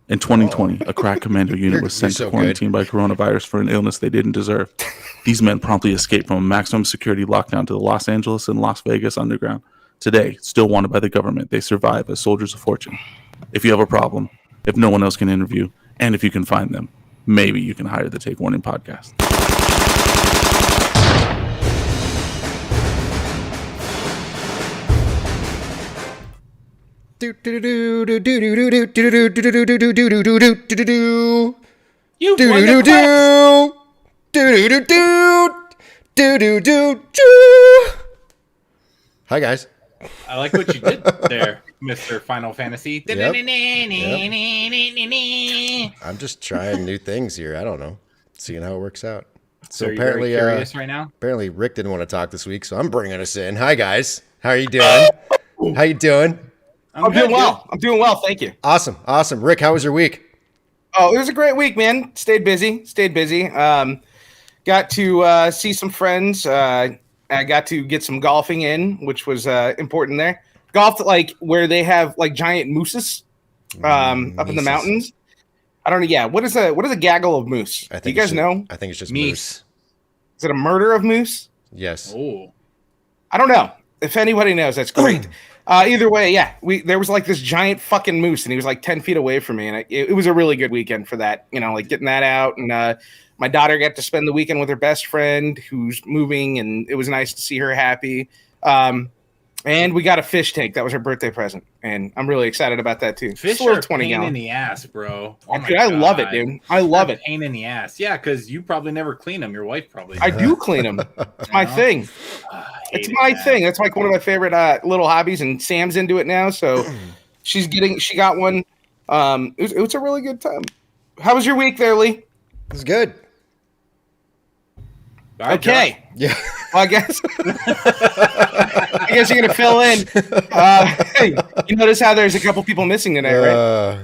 In 2020, a crack commando unit was sent to quarantine by coronavirus for an illness they didn't deserve. These men promptly escaped from a maximum security lockdown to the Los Angeles and Las Vegas underground. Today, still wanted by the government, they survive as soldiers of fortune. If you have a problem, if no one else can interview, and if you can find them, maybe you can hire the Take Warning podcast. You Hi guys. I like what you did there, Mr. Final Fantasy. Yep. I'm just trying new things here. I don't know, seeing how it works out. So apparently, you're curious right now. Apparently, Rick didn't want to talk this week, so I'm bringing us in. Hi guys, how are you doing? How you doing? I'm doing well. I'm doing well. Thank you. Awesome. Rick, how was your week? Oh, it was a great week, man. Stayed busy. Got to see some friends. I got to get some golfing in, which was important there. Golfed like where they have like giant mooses up in the mountains. I don't know. Yeah. What is a gaggle of moose? Do you guys know? I think it's just moose. Is it a murder of moose? Yes. Oh. I don't know. If anybody knows, that's great. Either way, yeah, there was like this giant fucking moose, and he was like 10 feet away from me, and it was a really good weekend for that. You know, like getting that out, and my daughter got to spend the weekend with her best friend who's moving, and it was nice to see her happy. And we got a fish tank. That was her birthday present, and I'm really excited about that too. Fish are a pain in the ass, bro. Oh dude, I love it, dude. I love it. Pain in the ass. Yeah, because you probably never clean them. Your wife probably. I do clean them. It's my thing. It's my thing. That's like one of my favorite little hobbies, and Sam's into it now. So she got one. It was a really good time. How was your week there, Lee? It was good. Right, okay. Josh. Yeah. Well, I guess you're gonna fill in. Hey, you notice how there's a couple people missing today, right?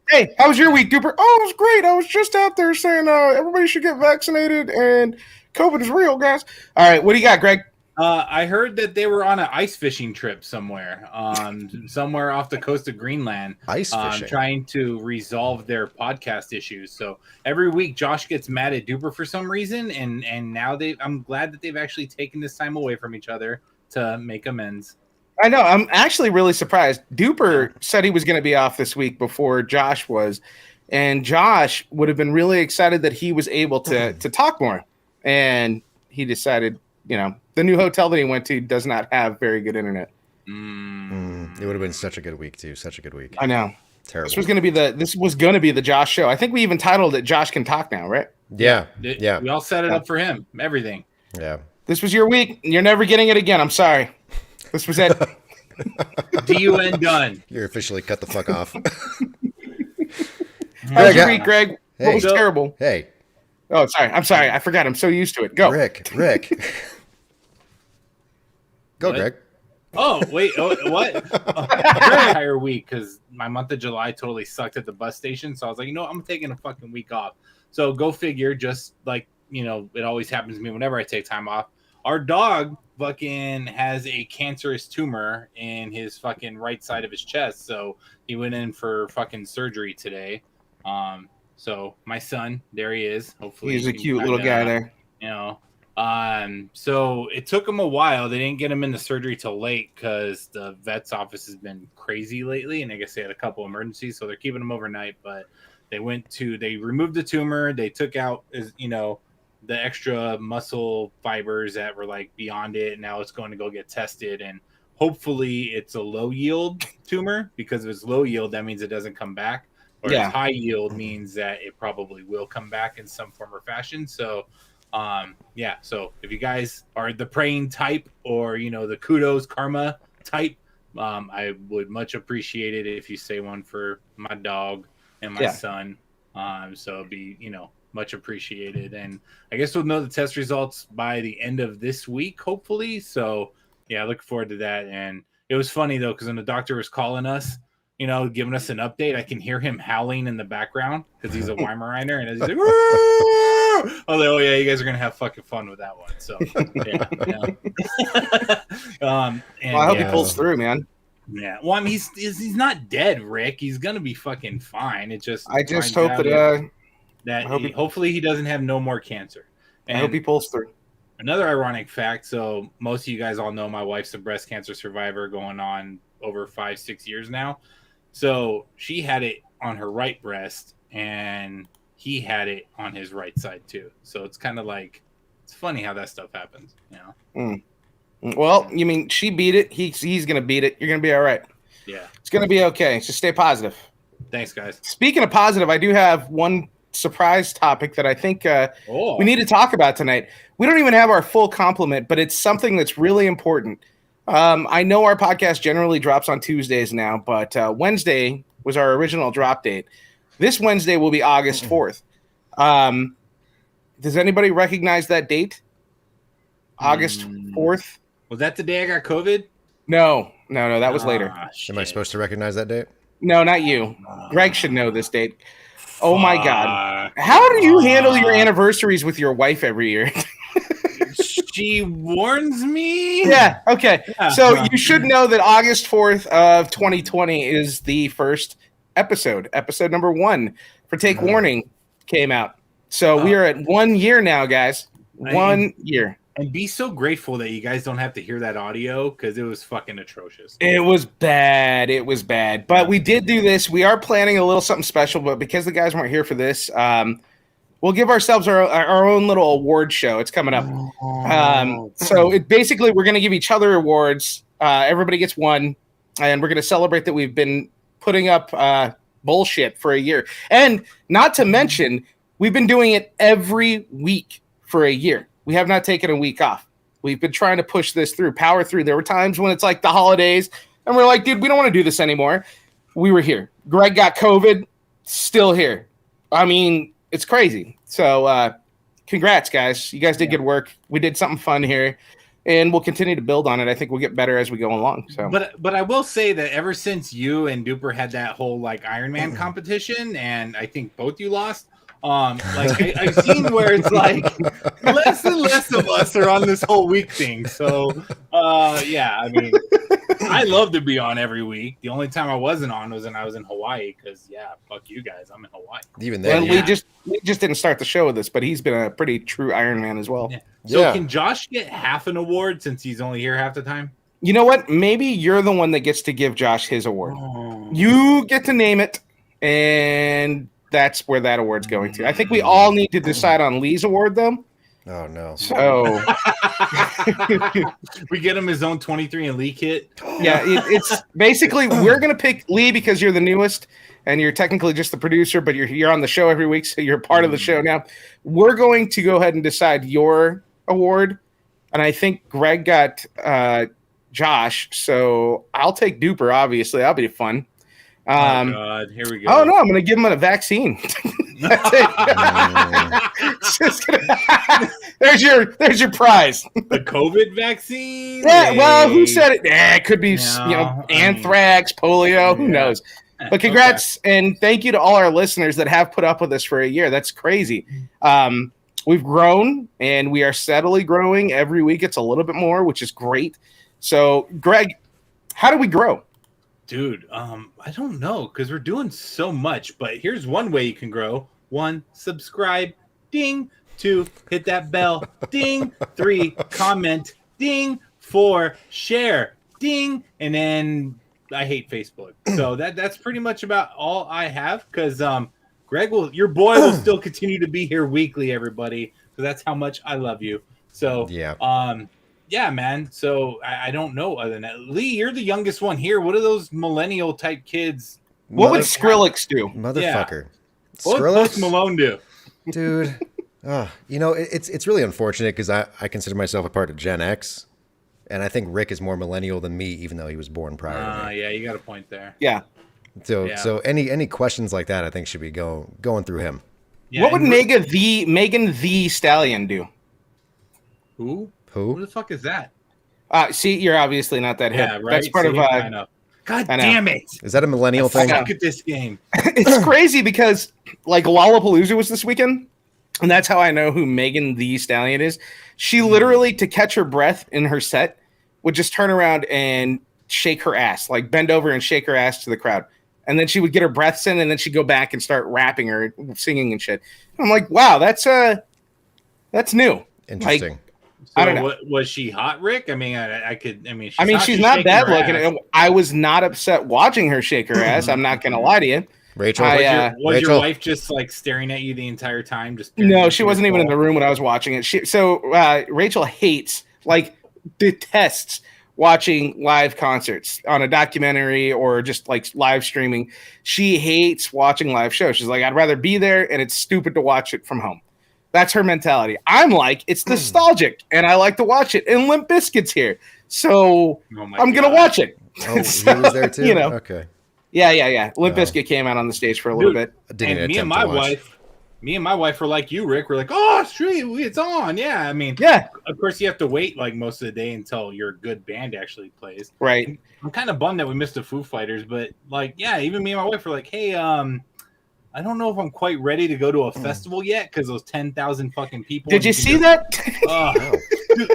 Hey, how was your week, Duper? Oh, it was great. I was just out there saying everybody should get vaccinated and COVID is real, guys. All right, what do you got, Greg? I heard that they were on an ice fishing trip somewhere off the coast of Greenland. Ice fishing. Trying to resolve their podcast issues. So every week, Josh gets mad at Duper for some reason, and now I'm glad that they've actually taken this time away from each other to make amends. I know. I'm actually really surprised. Duper said he was going to be off this week before Josh was, and Josh would have been really excited that he was able to talk more, and he decided, the new hotel that he went to does not have very good internet. It would have been such a good week too. Such a good week. I know. Terrible. This was going to be the Josh show. I think we even titled it "Josh Can Talk Now," right? Yeah. We all set it up for him. Everything. Yeah. This was your week. You're never getting it again. I'm sorry. This was it. DUN done. You're officially cut the fuck off. How was your week, Greg? Hey. What was terrible? Hey. Oh, sorry. I'm sorry. I forgot. I'm so used to it. Go. Rick. Go, what? Greg. Oh, wait. Oh, what? Entire week, because my month of July totally sucked at the bus station. So I was like, I'm taking a fucking week off. So go figure, just like, it always happens to me whenever I take time off. Our dog fucking has a cancerous tumor in his fucking right side of his chest. So he went in for fucking surgery today. So my son, there he is. Hopefully he's a cute little guy there. So it took him a while. They didn't get him into surgery till late because the vet's office has been crazy lately, and I guess they had a couple emergencies, so they're keeping him overnight. But they removed the tumor. They took out, the extra muscle fibers that were like beyond it. Now it's going to go get tested, and hopefully it's a low yield tumor, because if it's low yield, that means it doesn't come back. Or high yield means that it probably will come back in some form or fashion. So. So if you guys are the praying type, or the kudos karma type, I would much appreciate it if you say one for my dog and my son. So it'd be much appreciated, and I guess we'll know the test results by the end of this week, hopefully. So I look forward to that. And it was funny though, because when the doctor was calling us, giving us an update, I can hear him howling in the background because he's a Weimaraner, and he's like, I was like, oh yeah, you guys are gonna have fucking fun with that one. So I hope he pulls through, man. Yeah. Well, I mean, he's not dead, Rick. He's gonna be fucking fine. It just I just finds hope out that hopefully he doesn't have no more cancer. I hope he pulls through. Another ironic fact. So most of you guys all know my wife's a breast cancer survivor, going on over 5-6 years now. So she had it on her right breast, and he had it on his right side too. So it's kind of like, it's funny how that stuff happens, you know. Well, you mean she beat it? He's gonna beat it. You're gonna be all right. Yeah, it's gonna be okay. Just stay positive. Thanks, guys. Speaking of positive, I do have one surprise topic that I think we need to talk about tonight. We don't even have our full complement, but it's something that's really important. I know our podcast generally drops on Tuesdays now, but Wednesday was our original drop date. This Wednesday will be August 4th. Does anybody recognize that date? August 4th? Was that the day I got COVID? No, that was later. Am I supposed to recognize that date? No, not you. Greg should know this date. Oh my God. How do you handle your anniversaries with your wife every year? She warns me. Yeah. Okay. So you should know that August 4th of 2020 is the first episode. Episode number 1 for Take Warning came out. So we are at 1 year now, guys. 1 year. And be so grateful that you guys don't have to hear that audio, because it was fucking atrocious. It was bad. But we did do this. We are planning a little something special, but because the guys weren't here for this, we'll give ourselves our own little award show. It's coming up. So basically, we're going to give each other awards. Everybody gets one, and we're going to celebrate that we've been putting up bullshit for a year. And not to mention, we've been doing it every week for a year. We have not taken a week off. We've been trying to push this through, power through. There were times when it's like the holidays, and we're like, dude, we don't want to do this anymore. We were here. Greg got COVID, still here. I mean, it's crazy. So congrats, guys. You guys did good work. We did something fun here, and we'll continue to build on it. I think we'll get better as we go along. So, but I will say that ever since you and Duper had that whole like Iron Man competition, and I think both you lost, like I've seen where it's like less and less of us are on this whole week thing. So yeah, I mean, I love to be on every week. The only time I wasn't on was when I was in Hawaii, because fuck you guys, I'm in Hawaii. Even then, we just didn't start the show with this, but he's been a pretty true Iron Man as well. So can Josh get half an award since he's only here half the time? You know what? Maybe you're the one that gets to give Josh his award. You get to name it, and that's where that award's going to. I think we all need to decide on Lee's award, though. Oh, no. So we get him his own 23 and Lee kit. Yeah, it's basically we're going to pick Lee because you're the newest and you're technically just the producer, but you're on the show every week, so you're part of the show now. We're going to go ahead and decide your award, and I think Greg got Josh, so I'll take Duper, obviously. That'll be fun. Oh God, here we go. Oh no, I'm gonna give him a vaccine. That's it. there's your prize. The COVID vaccine. Yeah, well, who said it? It could be anthrax, polio. Who knows? But congrats and thank you to all our listeners that have put up with us for a year. That's crazy. We've grown and we are steadily growing every week. It's a little bit more, which is great. So, Greg, how do we grow? Dude, I don't know, because we're doing so much, but here's one way you can grow. 1, subscribe, ding. 2, hit that bell, ding. 3, comment, ding. 4, share, ding. And then I hate Facebook. So that's pretty much about all I have, because Greg your boy will still continue to be here weekly, everybody. So that's how much I love you. So yeah, man. So I don't know other than that. Lee, you're the youngest one here. What are those millennial type kids? What would Skrillex do? Motherfucker. Yeah. What would Post Malone do? Dude. It's really unfortunate because I consider myself a part of Gen X. And I think Rick is more millennial than me, even though he was born prior to me. Yeah, you got a point there. Yeah. So any questions like that, I think should be going through him. Yeah, what would Megan the Stallion do? Who? Who the fuck is that? See, you're obviously not that hip. Yeah, right. That's part of. I know. God damn it! Is that a millennial thing? Look at this game. It's crazy because like Lollapalooza was this weekend, and that's how I know who Megan the Stallion is. She literally, to catch her breath in her set, would just turn around and shake her ass, like bend over and shake her ass to the crowd. And then she would get her breaths in, and then she'd go back and start rapping or singing and shit. I'm like, wow, that's new. Interesting. Like, So I don't know. Was she hot, Rick? I mean, She's not bad looking. I was not upset watching her shake her ass. I'm not gonna lie to you. Rachel, was your wife just like staring at you the entire time? No, she wasn't even in the room when I was watching it. Rachel hates, like, detests watching live concerts on a documentary or just like live streaming. She hates watching live shows. She's like, I'd rather be there, and it's stupid to watch it from home. That's her mentality. I'm like, it's nostalgic, and I like to watch it. And Limp Bizkit's here, so I'm gonna watch it. Oh, so, he was there too. Okay. Yeah. Limp Bizkit came out on the stage for a little bit. And me and my wife were like you, Rick. We're like, oh, it's on. Yeah, I mean, yeah. Of course, you have to wait like most of the day until your good band actually plays. Right. I'm kind of bummed that we missed the Foo Fighters, but like, yeah, even me and my wife were like, hey, I don't know if I'm quite ready to go to a festival yet because those 10,000 fucking people. Did you see that? Dude,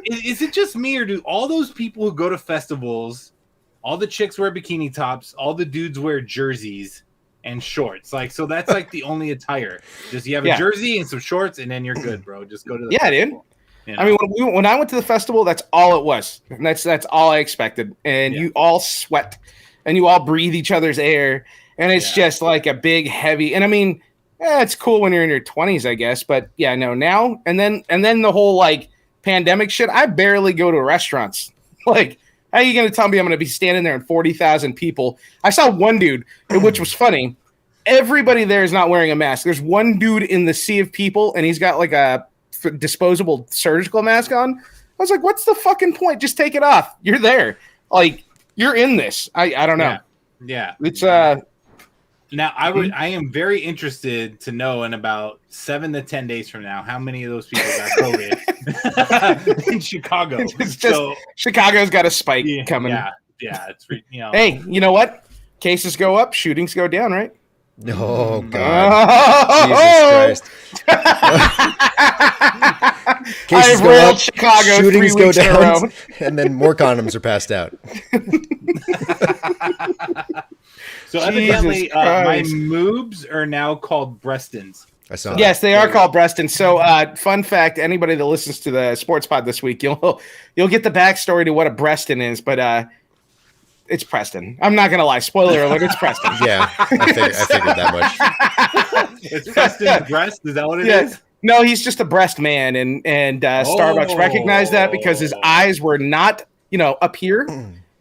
is it just me, or do all those people who go to festivals, all the chicks wear bikini tops, all the dudes wear jerseys and shorts? Like, so that's like the only attire. Just you have a jersey and some shorts, and then you're good, bro. Just go to the festival. Dude. You know? I mean, when I went to the festival, that's all it was. And that's all I expected. And you all sweat, and you all breathe each other's air. And it's just like a big, heavy, and I mean, it's cool when you're in your 20s, I guess. But yeah, no, now and then the whole like pandemic shit. I barely go to restaurants. Like, how are you going to tell me I'm going to be standing there in 40,000 people? I saw one dude, which was funny. Everybody there is not wearing a mask. There's one dude in the sea of people, and he's got like a disposable surgical mask on. I was like, what's the fucking point? Just take it off. You're there. Like, you're in this. I don't know. Yeah. It's Now, I am very interested to know in about 7 to 10 days from now how many of those people got COVID in Chicago. It's just Chicago's got a spike coming. Yeah. It's Hey, you know what? Cases go up, shootings go down, right? Oh God! Jesus Christ! Cases go up, Chicago shootings go down, and then more condoms are passed out. So evidently, my moobs are now called Brestons. I saw. Yes, they are called Brestons. So, fun fact: anybody that listens to the Sports Pod this week, you'll get the backstory to what a Breston is. But it's Preston. I'm not gonna lie. Spoiler alert: it's Preston. Yeah, I figured that much. It's Preston's breast. Is that what it is? No, he's just a breast man, and Starbucks recognized that because his eyes were not, up here.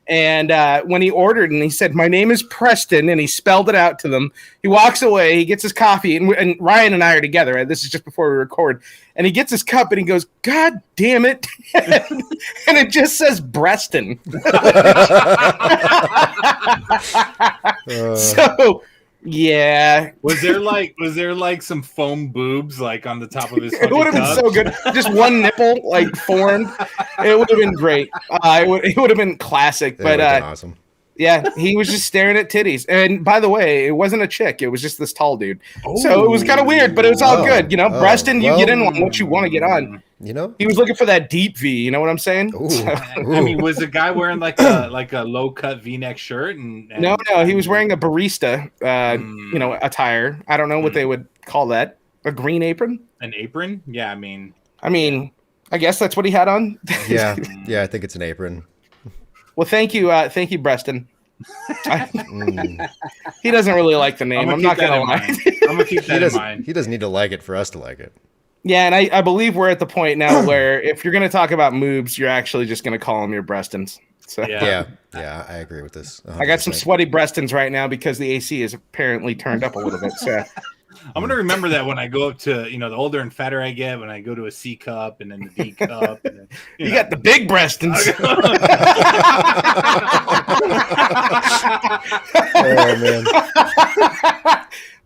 And when he ordered and he said, "My name is Preston," and he spelled it out to them, he walks away, he gets his coffee, and Ryan and I are together. Right? This is just before we record. And he gets his cup and he goes, "God damn it." And it just says Breston. So, yeah. Was there like some foam boobs like on the top of his It would have been so good. Just one nipple like formed. It would have been great. It would have been classic. But awesome. Yeah, he was just staring at titties. And by the way, it wasn't a chick. It was just this tall dude. So it was kind of weird, but it was all good. Breston, you get in on what you want to get on. He was looking for that deep V. You know what I'm saying? I mean, was the guy wearing like a low cut V-neck shirt? And No, he was wearing a barista, attire. I don't know what they would call that. A green apron? An apron? Yeah, I mean, I guess that's what he had on. Yeah, I think it's an apron. Well, thank you, Breston. He doesn't really like the name. I'm not gonna lie. I'm gonna keep that in mind. He doesn't need to like it for us to like it. Yeah, and I believe we're at the point now where if you're going to talk about moobs, you're actually just going to call them your Brestons. So yeah, I agree with this. 100%. I got some sweaty Brestons right now because the AC is apparently turned up a little bit. So I'm gonna remember that when I go up to the older and fatter I get, when I go to a C cup and then the D cup. And then, you got the big Brestons. Oh man.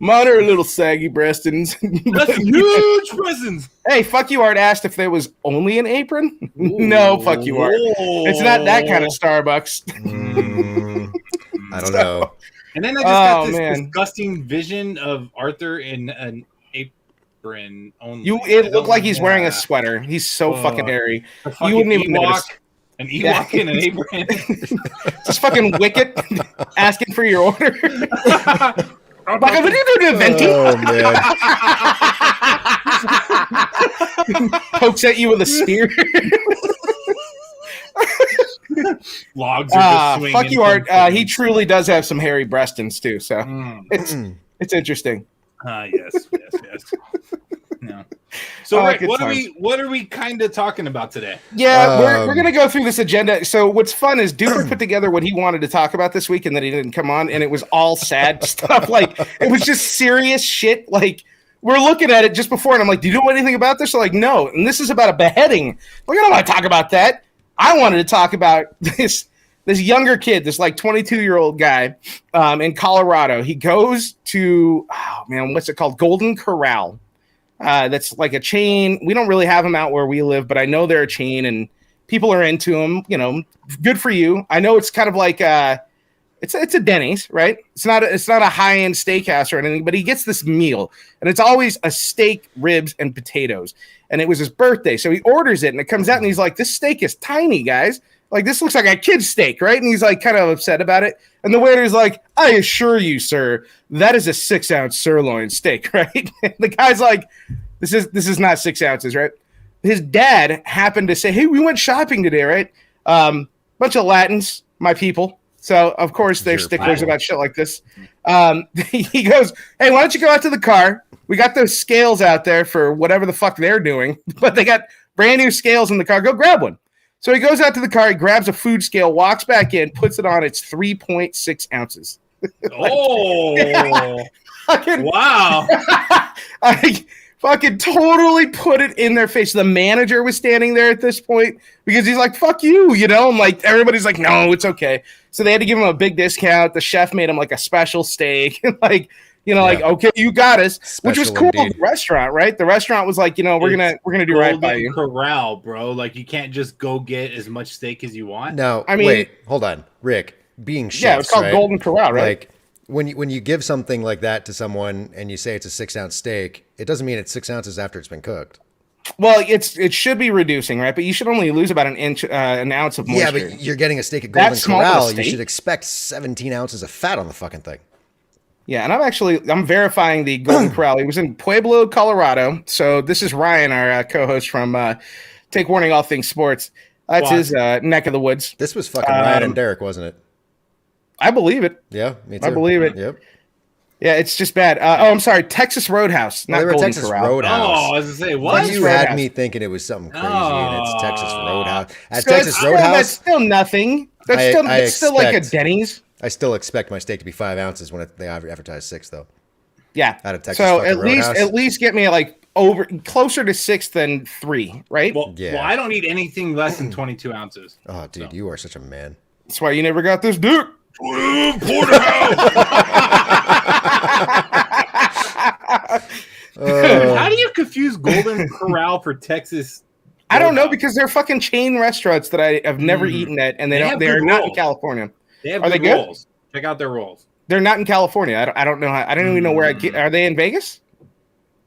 Mine are little saggy Brestons. That's huge Brestons. Hey, fuck you, Art asked if there was only an apron. No, fuck you, Art. It's not that kind of Starbucks. I don't know. And then I just got this disgusting vision of Arthur in an apron only. It looked like he's wearing a sweater. He's so fucking hairy. You wouldn't even notice. An Ewok and an Abraham. Just fucking Wicket asking for your order. Oh man. Pokes at you with a spear. Logs are just swinging. Fuck you, Art. He truly does have some hairy breastins too, so it's interesting. Yes. No. So Rick, what are we kind of talking about today? Yeah, we're gonna go through this agenda. So what's fun is Duper put together what he wanted to talk about this week, and then he didn't come on, and it was all sad stuff. Like it was just serious shit. Like we're looking at it just before, and I'm like, "Do you know anything about this?" They're like, "No." And this is about a beheading. Like I don't want to talk about that. I wanted to talk about this younger kid, this like 22-year-old guy in Colorado. He goes to what's it called? Golden Corral. That's like a chain. We don't really have them out where we live, but I know they're a chain and people are into them. You know, good for you. I know it's kind of like it's a Denny's, right? It's not a high-end steakhouse or anything, but he gets this meal and it's always a steak, ribs, and potatoes. And it was his birthday, so he orders it and it comes out and he's like, "This steak is tiny, guys. Like this looks like a kid's steak, right?" And he's like kind of upset about it. And the waiter's like, "I assure you, sir, that is a 6-ounce sirloin steak, right?" And the guy's like, This is not 6 ounces, right? His dad happened to say, "Hey, we went shopping today, right?" Bunch of Latins, my people. So of course they're sticklers about shit like this. He goes, "Hey, why don't you go out to the car? We got those scales out there for whatever the fuck they're doing, but they got brand new scales in the car. Go grab one." So he goes out to the car, he grabs a food scale, walks back in, puts it on. It's 3.6 ounces. Oh, wow. I fucking totally put it in their face. The manager was standing there at this point because he's like, "Fuck you," you know? And like everybody's like, "No, it's okay." So they had to give him a big discount. The chef made him like a special steak. Like, you know, like, "Okay, you got us," which was cool. The restaurant, right? The restaurant was like, "You know, we're gonna do right by you." Corral, bro. Like you can't just go get as much steak as you want. No, I mean, wait, hold on, Rick. Being chefs, yeah, it's called right? Golden Corral, right? Like when you give something like that to someone and you say it's a 6-ounce steak, it doesn't mean it's 6 ounces after it's been cooked. Well, it should be reducing, right? But you should only lose about an ounce of moisture. Yeah, but you're getting a steak at Golden Corral. You should expect 17 ounces of fat on the fucking thing. Yeah, and I'm verifying the Golden Corral. He was in Pueblo, Colorado. So this is Ryan, our co-host from Take Warning All Things Sports. That's his neck of the woods. This was fucking Ryan and Derek, wasn't it? I believe it. Yeah, me too. I believe it. Yep. Yeah, it's just bad. I'm sorry, Texas Roadhouse, not Golden Texas Corral. Roadhouse. Oh, I was gonna say what? You had me thinking it was something crazy, and it's Texas Roadhouse. At Texas Roadhouse, that's still nothing. That's still like a Denny's. I still expect my steak to be 5 ounces when they advertise 6, though. Yeah. Out of Texas. So Roadhouse. at least get me like closer to 6 than 3, right? Well, I don't eat anything less than 22 ounces. Oh, dude, you are such a man. That's why you never got this dick. Porterhouse. How do you confuse Golden Corral for Texas? I don't know, because they're fucking chain restaurants that I have never eaten at, and they're not in California. Are they good rolls? Check out their rolls. They're not in California. I don't know. I don't even know where are they in Vegas?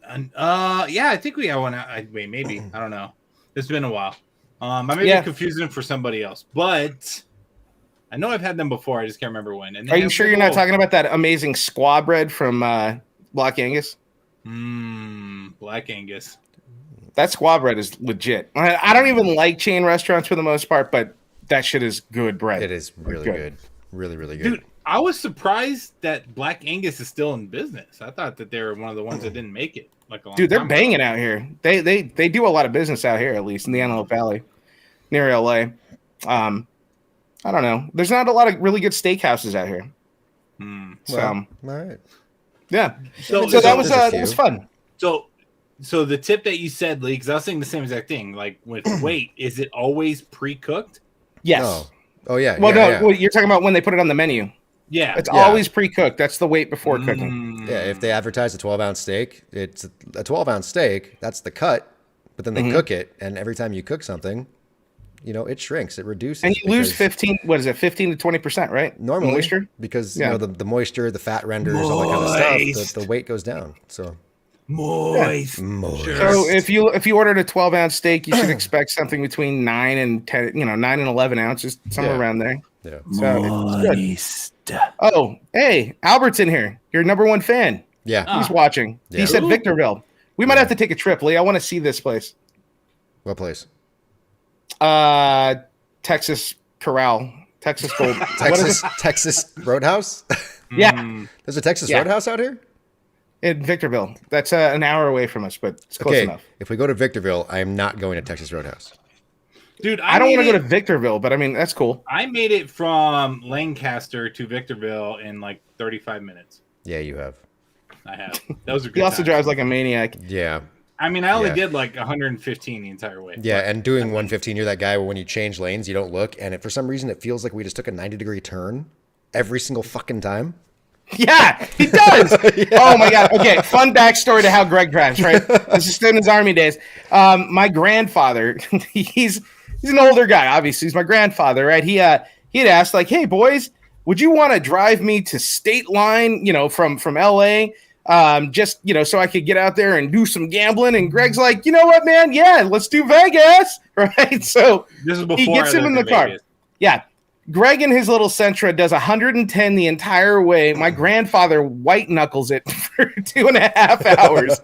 Yeah, I think we have one. Wait, maybe. I don't know. It's been a while. I may be confusing them for somebody else, but I know I've had them before. I just can't remember when. And are you sure you're not talking about that amazing squaw bread from Black Angus? Black Angus. That squaw bread is legit. I don't even like chain restaurants for the most part, but that shit is good bread. It is really good. Really, really good. Dude, I was surprised that Black Angus is still in business. I thought that they were one of the ones that didn't make it. Dude, they're banging out here. They do a lot of business out here, at least in the Antelope Valley, near LA. I don't know. There's not a lot of really good steakhouses out here. All right. Yeah. So that was fun. So the tip that you said, Lee, because I was saying the same exact thing. Like with weight, is it always pre-cooked? Yes. Oh yeah. Well, Well, you're talking about when they put it on the menu. Yeah. It's always pre-cooked. That's the weight before cooking. Yeah. If they advertise a 12-ounce steak, it's a 12-ounce steak. That's the cut. But then they cook it, and every time you cook something, it shrinks, it reduces, and you lose 15 to 20%, right? Normally, moisture, because the moisture, the fat renders, all that kind of stuff. The weight goes down. So Moist. Moist. So if you ordered a 12-ounce steak, you should expect something between 9 and 10, 9 and 11 ounces, somewhere Yeah. around there. Yeah. So it's good. Moist. Oh, hey, Albert's in here. Your number one fan. Yeah. He's watching. Yeah. He said Ooh. Victorville. We might have to take a trip, Lee. I want to see this place. What place? Texas Corral. Texas Gold. Texas Roadhouse? Yeah. There's a Texas Yeah. Roadhouse out here? In Victorville. That's an hour away from us, but it's close enough. If we go to Victorville, I am not going to Texas Roadhouse. Dude, I don't want to go to Victorville, but I mean, that's cool. I made it from Lancaster to Victorville in like 35 minutes. Yeah, you have. I have. Those are good He also times. drives like a maniac. Yeah. I mean, I only Yeah. did like 115 the entire way. Yeah, and doing 115, you're that guy where when you change lanes, you don't look, and for some reason it feels like we just took a 90-degree turn every single fucking time. Yeah, he does. Oh my god. Okay, fun backstory to how Greg drives. Right, this is still in his army days. My grandfather, he's an older guy. Obviously, he's my grandfather. Right? He had asked like, "Hey boys, would you want to drive me to State Line? From L.A. Just so I could get out there and do some gambling." And Greg's like, "You know what, man? Yeah, let's do Vegas." Right? So This is before he gets I him in lived the car. Vegas. Yeah. Greg in his little Sentra does 110 the entire way. My grandfather white knuckles it for 2.5 hours.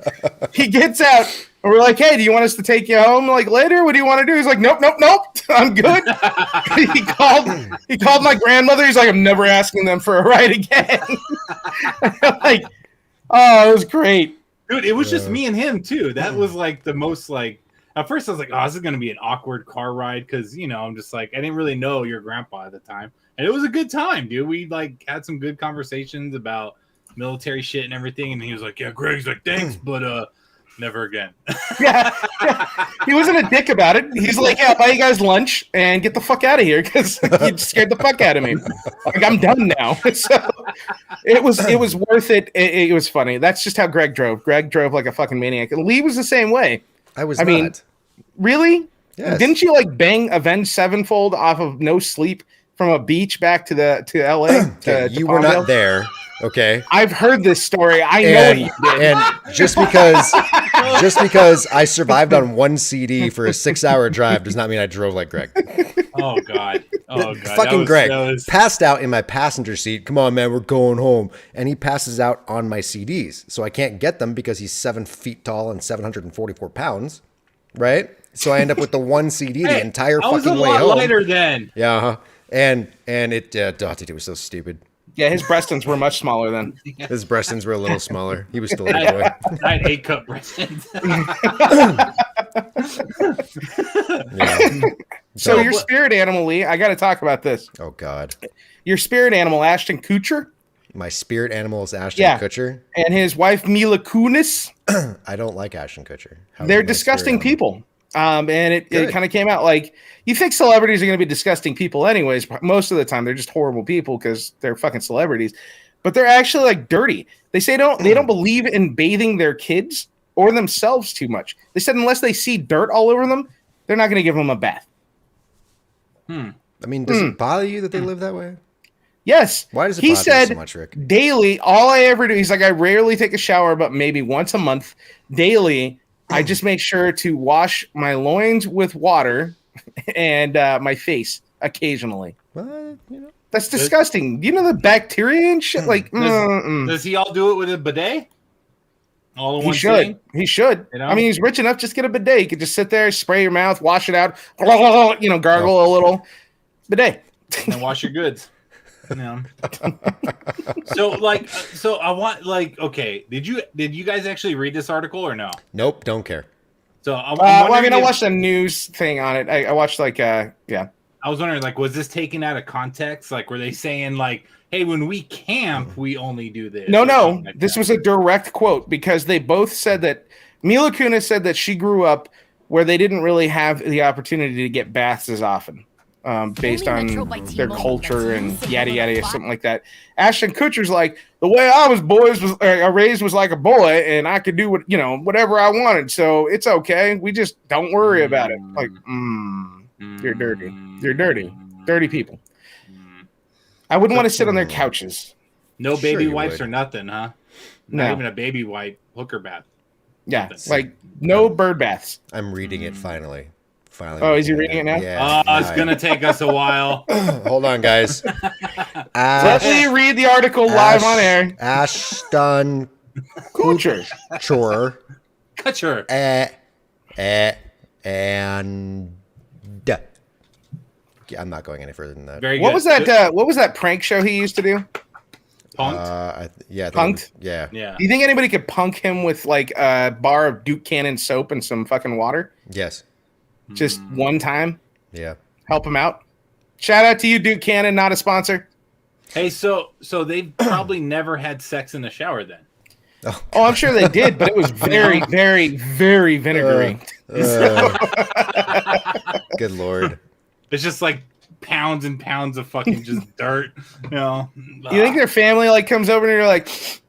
He gets out, and we're like, "Hey, do you want us to take you home like later? What do you want to do?" He's like, "Nope. I'm good." he called my grandmother. He's like, "I'm never asking them for a ride again." Like, oh, it was great. Dude, it was just me and him too. That was like the most like. At first, I was like, "Oh, this is gonna be an awkward car ride," because I'm just like, I didn't really know your grandpa at the time, and it was a good time, dude. We like had some good conversations about military shit and everything, and he was like, "Yeah, Greg's like, thanks, but never again." Yeah. He wasn't a dick about it. He's like, "Yeah, I'll buy you guys lunch and get the fuck out of here," because you scared the fuck out of me. Like, I'm done now. So it was worth it. It was funny. That's just how Greg drove. Greg drove like a fucking maniac. And Lee was the same way. I I mean, really? Yes. Didn't you like bang Avenged Sevenfold off of no sleep from a beach back to LA? Okay, to you were Palmdale? not there, okay? I've heard this story. I know And, you did. and just because I survived on one CD for a 6-hour drive does not mean I drove like Greg. Oh god, oh god, Fucking Greg that was- passed out in my passenger seat. Come on, man, we're going home. And he passes out on my CDs. So I can't get them because he's 7 feet tall and 744 pounds, right? So I end up with the one CD the entire I was fucking a way lot home. lighter then. Yeah, uh-huh. And it, dude, it was so stupid. Yeah, his breastins were much smaller then. His breastins were a little smaller. He was still a boy. I had 8 cup breasts. Yeah. So your spirit animal, Lee, I got to talk about this. Oh God, Your spirit animal, Ashton Kutcher, my spirit animal is Ashton Yeah. Kutcher. and his wife Mila Kunis. I don't like Ashton Kutcher. How is They're my disgusting spirit animal? people. And it Good. kind of came out like, you think celebrities are going to be disgusting people anyways. But most of the time, they're just horrible people because they're fucking celebrities. But they're actually like dirty. They say they don't believe in bathing their kids or themselves too much. They said unless they see dirt all over them, they're not going to give them a bath. I mean, does it bother you that they live that way? Yes. Why does it He bother you said so much, Rick? daily, all I ever do, he's like, I rarely take a shower, but maybe once a month. Daily, I just make sure to wash my loins with water and my face occasionally. Well, you know, That's disgusting. You know the bacteria and shit? Like, Does he all do it with a bidet? All in he one should. sitting? He should. You know? I mean, he's rich enough. Just get a bidet. You could just sit there, spray your mouth, wash it out, gargle a little. Bidet. And wash your goods. So I want okay. Did you guys actually read this article or no? nope, don't care. So I'm I wondering if- watched a news thing on it. I watched yeah. I was wondering, was this taken out of context? Like, were they saying, like, hey, when we camp, we only do this? No, or something like this that? was a direct quote because they both said that Mila Kunis said that she grew up where they didn't really have the opportunity to get baths as often, based on their culture and yada yada, something like that. Ashton Kutcher's like, the way I was raised was like a boy, and I could do whatever I wanted, so it's okay. We just don't worry about it. Like, you're dirty. You're dirty people. I wouldn't want to sit on their couches. No baby Sure you wipes would. or nothing, huh? No. Not even a baby wipe hooker bath. Yeah, Something. like no bird baths. I'm reading it finally. Oh, is he reading it now? Yeah. Oh, it's gonna take us a while. Hold on, guys. Let me read the article live on air. Ashton Kutcher. Kutcher. Kutcher. And I'm not going any further than that. Very What good. was that? What was that prank show he used to do? Punked? Yeah. Punked? Yeah. Yeah. Do you think anybody could punk him with like a bar of Duke Cannon soap and some fucking water? Yes. Just one time? Yeah. Help him out? Shout out to you, Duke Cannon, not a sponsor. Hey, so they've probably never had sex in the shower then. Oh, I'm sure they did, but it was very, very, very vinegary. Good Lord. It's just like pounds and pounds of fucking just dirt. You know. You think their family like comes over and you're like,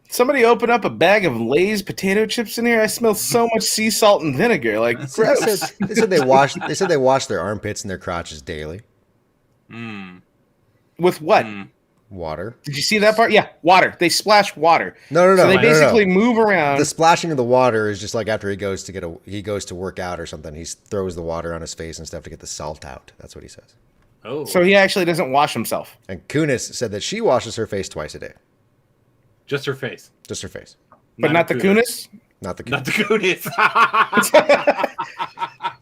somebody open up a bag of Lay's potato chips in here? I smell so much sea salt and vinegar. Like, gross. They said they wash their armpits and their crotches daily. With what? Water. Did you see that part? Yeah, water. They splash water. No. So they no. basically move around. The splashing of the water is just like after he goes to work out or something. He throws the water on his face and stuff to get the salt out. That's what he says. Oh, So he actually doesn't wash himself. And Kunis said that she washes her face twice a day. just her face, Just her face. But not the Kunis? Not the Not Kunis. the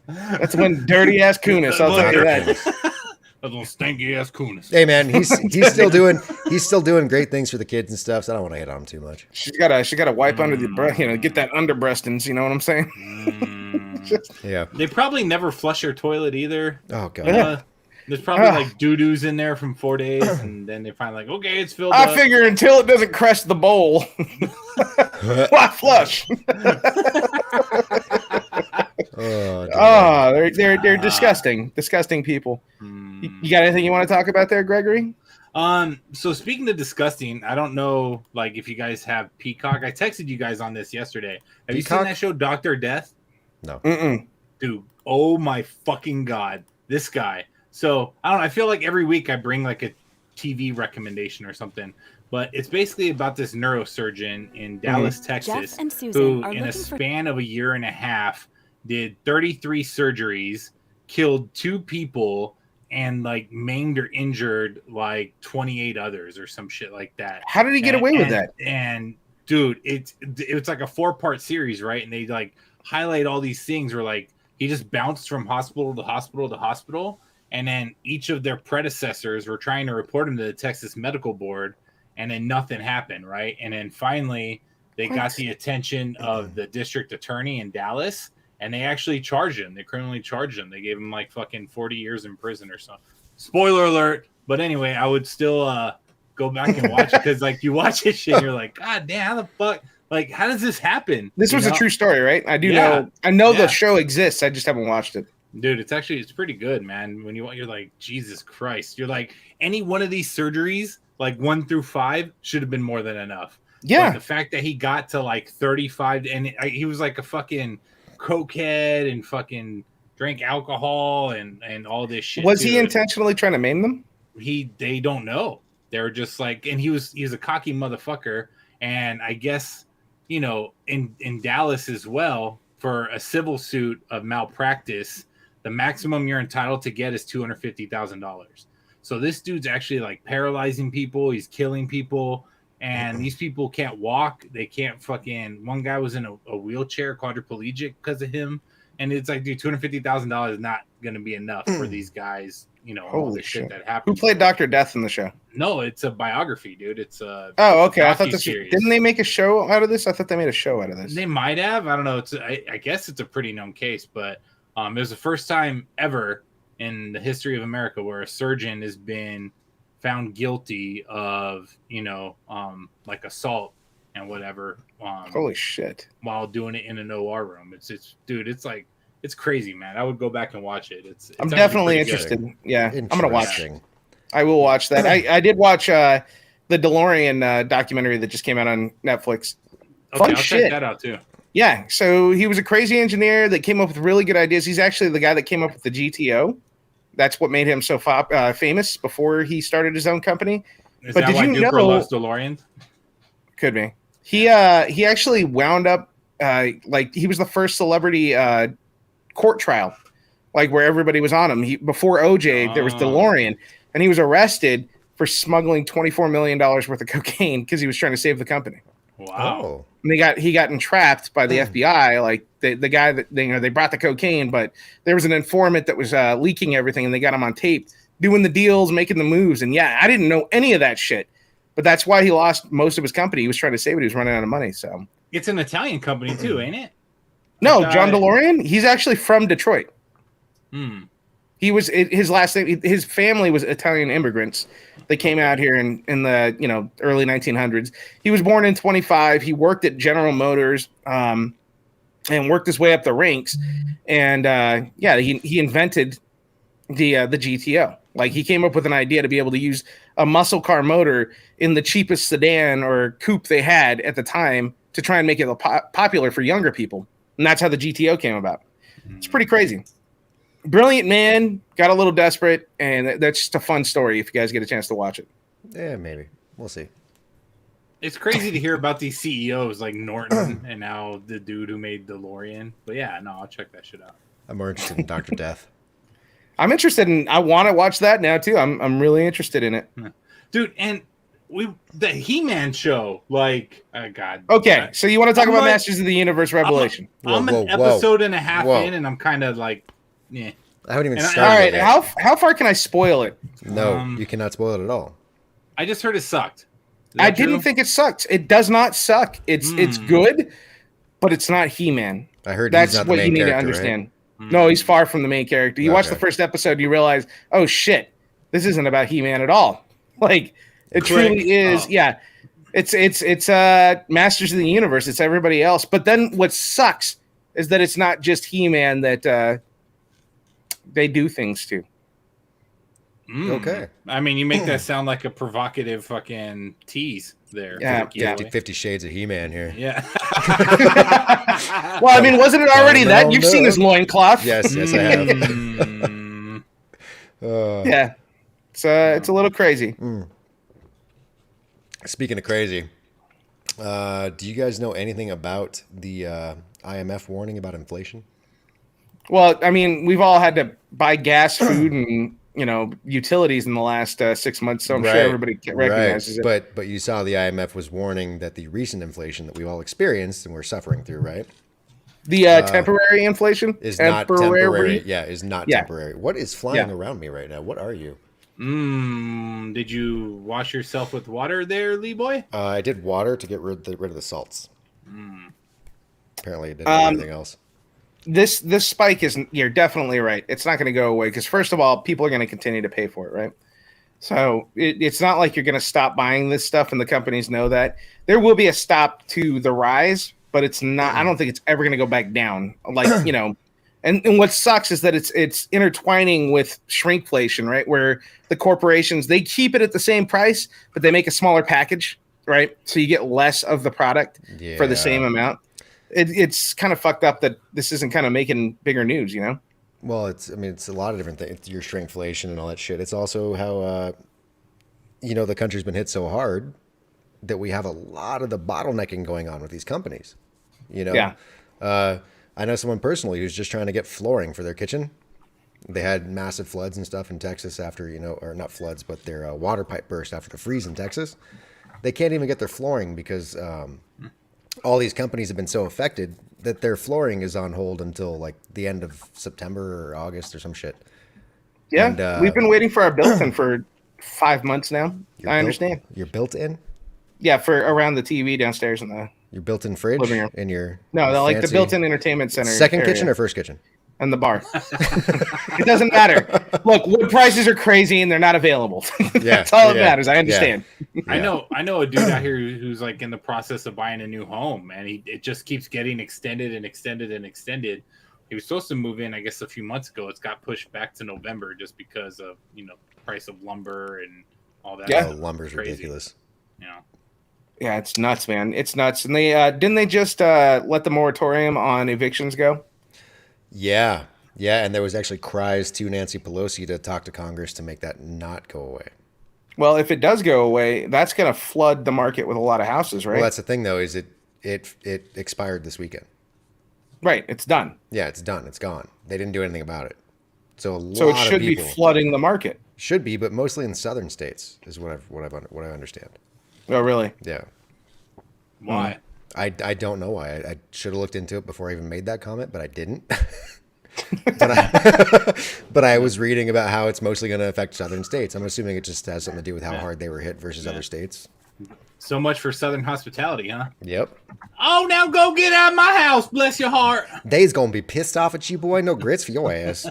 Kunis. That's one dirty ass Kunis. I'll tell you that. A little stinky ass Kunis. Hey man, he's still doing great things for the kids and stuff. So I don't want to hit on him too much. She gotta wipe under the breast, get that under breastings. You know what I'm saying? Yeah. They probably never flush their toilet either. Oh god. There's probably like doo-doos in there from 4 days, and then they find like, okay, it's filled up. I figure until it doesn't crush the bowl, why flush? Oh, They're disgusting people. You got anything you want to talk about there, Gregory? So speaking of disgusting, I don't know, like if you guys have Peacock. I texted you guys on this yesterday. Have you Peacock? seen that show, Dr. Death? No. Mm-mm. Dude, oh my fucking god, this guy. So I don't know, I feel like every week I bring like a TV recommendation or something, but it's basically about this neurosurgeon in Dallas, Texas, who in a span of a year and a half did 33 surgeries, killed 2 people, and like maimed or injured like 28 others or some shit like that. How did he get away with that? And dude, it's like a 4-part series, right? And they like highlight all these things where like he just bounced from hospital to hospital to hospital, and then each of their predecessors were trying to report him to the Texas Medical Board, and then nothing happened, right? And then finally they got the attention of the district attorney in Dallas, and they actually charged him. They criminally charged him. They gave him like fucking 40 years in prison or something. Spoiler alert. But anyway, I would still go back and watch it, because like you watch this shit and you're like, God damn, how the fuck? Like, how does this happen? This was a true story, right? I know the show exists. I just haven't watched it. Dude, it's pretty good, man. When you're like, Jesus Christ. You're like, any one of these surgeries, like 1 through 5, should have been more than enough. Yeah. But the fact that he got to like 35, and he was like a fucking cokehead and fucking drank alcohol and all this shit. Was he intentionally trying to maim them? They don't know. They're just like, and he was a cocky motherfucker. And I guess, in Dallas as well, for a civil suit of malpractice, the maximum you're entitled to get is $250,000. So this dude's actually like paralyzing people. He's killing people. And these people can't walk. They can't fucking. One guy was in a wheelchair, quadriplegic, because of him. And it's like, dude, $250,000 is not going to be enough for these guys. All the shit that happened. Who played Dr. Death in the show? No, it's a biography, dude. It's a. Oh, okay. I thought docuseries. didn't they make a show out of this? I thought they made a show out of this. They might have. I don't know. I guess it's a pretty known case, but it was the first time ever in the history of America where a surgeon has been found guilty of, like assault and whatever. Holy shit! While doing it in an OR room, it's crazy, man. I would go back and watch it. I'm definitely interested. Good. Yeah, I'm gonna watch. I will watch that. I did watch the DeLorean documentary that just came out on Netflix. Okay, I'll check that out too. Yeah, so he was a crazy engineer that came up with really good ideas. He's actually the guy that came up with the GTO. That's what made him so famous before he started his own company. Is that why Duper loves DeLoreans? Could be. He actually wound up like he was the first celebrity court trial, like where everybody was on him. Before OJ, there was DeLorean, and he was arrested for smuggling $24 million worth of cocaine because he was trying to save the company. Wow. Oh. And he got entrapped by the FBI. Like the guy that they brought the cocaine, but there was an informant that was leaking everything, and they got him on tape doing the deals, making the moves. And yeah, I didn't know any of that shit, but that's why he lost most of his company. He was trying to save it. He was running out of money. So It's an Italian company too, ain't it? no, John DeLorean. He's actually from Detroit. He was his last name. His family was Italian immigrants. They came out here in the early 1900s. He was born in 25. He worked at General Motors and worked his way up the ranks. And he invented the GTO. Like he came up with an idea to be able to use a muscle car motor in the cheapest sedan or coupe they had at the time to try and make it popular for younger people. And that's how the GTO came about. It's pretty crazy. Brilliant man, got a little desperate, and that's just a fun story if you guys get a chance to watch it. Yeah, maybe. We'll see. It's crazy to hear about these CEOs like Norton and now the dude who made DeLorean. But yeah, no, I'll check that shit out. I'm more interested in Dr. Death. I'm interested in. I want to watch that now too. I'm really interested in it, dude. And the He-Man show, like, oh God. Okay, so you want to talk about Masters of the Universe Revelation? I'm an episode and a half in, and I'm kind of like, yeah. I haven't even started. All right, how far can I spoil it? No, you cannot spoil it at all. I just heard it sucked. I didn't think it sucked. It does not suck. It's good, but it's not He-Man. I heard that's he's not what the main you need to character, understand. Right? No, he's far from the main character. You watch the first episode, you realize, oh shit, this isn't about He-Man at all. Like it truly is. Yeah, it's Masters of the Universe. It's everybody else. But then what sucks is that it's not just He-Man that they do things to. Okay. I mean, you make that sound like a provocative fucking tease there. Yeah. 50 Shades of He-Man here. Yeah. Well, I mean, wasn't it already that? You've seen his loincloth. Yes, I have. Yeah. It's a little crazy. Speaking of crazy, do you guys know anything about the IMF warning about inflation? Well, I mean, we've all had to buy gas, food, and utilities in the last 6 months, so I'm sure everybody recognizes it. But you saw the IMF was warning that the recent inflation that we've all experienced and we're suffering through, right? The temporary inflation is not temporary. Yeah, is not temporary. What is flying around me right now? What are you? Did you wash yourself with water there, Lee boy? I did water to get rid of the salts. Apparently, it didn't do anything else. This spike you're definitely right. It's not going to go away because first of all, people are going to continue to pay for it, right? So it's not like you're going to stop buying this stuff, and the companies know that. There will be a stop to the rise, but it's not. I don't think it's ever going to go back down. Like and what sucks is that it's intertwining with shrinkflation, right? Where the corporations they keep it at the same price, but they make a smaller package, right? So you get less of the product for the same amount. It's kind of fucked up that this isn't kind of making bigger news, Well, it's a lot of different things. It's your shrinkflation and all that shit. It's also how, the country's been hit so hard that we have a lot of the bottlenecking going on with these companies. Yeah. I know someone personally who's just trying to get flooring for their kitchen. They had massive floods and stuff in Texas after, or not floods, but their water pipe burst after the freeze in Texas. They can't even get their flooring because all these companies have been so affected that their flooring is on hold until like the end of September or August or some shit. Yeah, and, we've been waiting for our built-in for 5 months now. I understand. You're built-in? Yeah, for around the TV downstairs in the your built-in fridge living room. In your like the built-in entertainment center. Second area. Kitchen or first kitchen? And the bar. It doesn't matter. Look, wood prices are crazy and they're not available. That's all that matters. I understand. Yeah. I know a dude out here who's like in the process of buying a new home, and it just keeps getting extended and extended and extended. He was supposed to move in, I guess, a few months ago. It's got pushed back to November just because of price of lumber and all that. Yeah, lumber's ridiculous. Yeah, it's nuts, man. It's nuts. And they didn't they just let the moratorium on evictions go? Yeah, and there was actually cries to Nancy Pelosi to talk to Congress to make that not go away. Well, if it does go away, that's going to flood the market with a lot of houses, right? Well, that's the thing, though, is it expired this weekend. Right, it's done. Yeah, it's done. It's gone. They didn't do anything about it. So So it lot should of be people flooding the market. should be, but mostly in southern states is what I understand. Oh, really? Yeah. Why? I don't know why. I should have looked into it before I even made that comment, but I didn't. but I was reading about how it's mostly going to affect southern states. I'm assuming it just has something to do with how hard they were hit versus other states. So much for Southern hospitality, huh? Yep. Oh, now go get out of my house. Bless your heart. They's going to be pissed off at you, boy. No grits for your ass.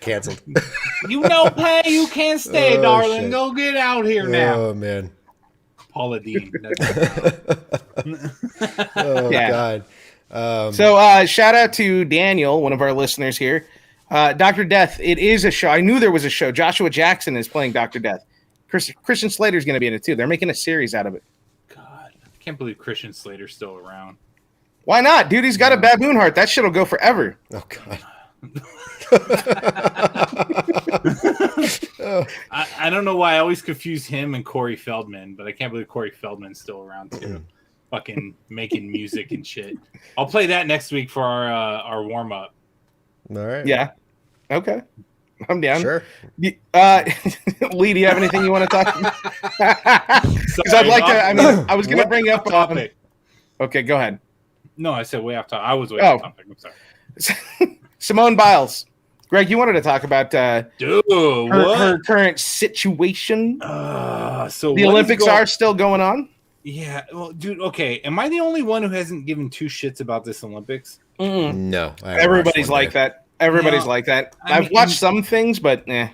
Canceled. You no pay, you can't stay, Oh, darling. shit. Go get out here now. Oh, man. Paula Dean. Oh, Yeah. God. So shout out to Daniel, one of our listeners here. Dr. Death, it is a show. I knew there was a show. Joshua Jackson is playing Dr. Death. Christian Slater's going to be in it too. They're making a series out of it. God, I can't believe Christian Slater's still around. Why not? Dude, he's got a baboon heart. That shit'll go forever. Oh, God. I don't know why I always confuse him and Corey Feldman, but I can't believe Corey Feldman's still around too. Fucking making music and shit. I'll play that next week for our warm up. All right. Yeah. Okay. I'm down. Sure. Lee, do you have anything you want to talk about? Because I'd like to. I mean, I was going to bring up topic. Okay, go ahead. No, I said way off topic. I was way off topic. I'm sorry. Simone Biles. Greg, you wanted to talk about Dude, her current situation. So the Olympics are still going on. Yeah, well, dude. Okay, am I the only one who hasn't given two shits about this Olympics? No. Everybody's like that. Everybody's like that. I've watched some things, but eh.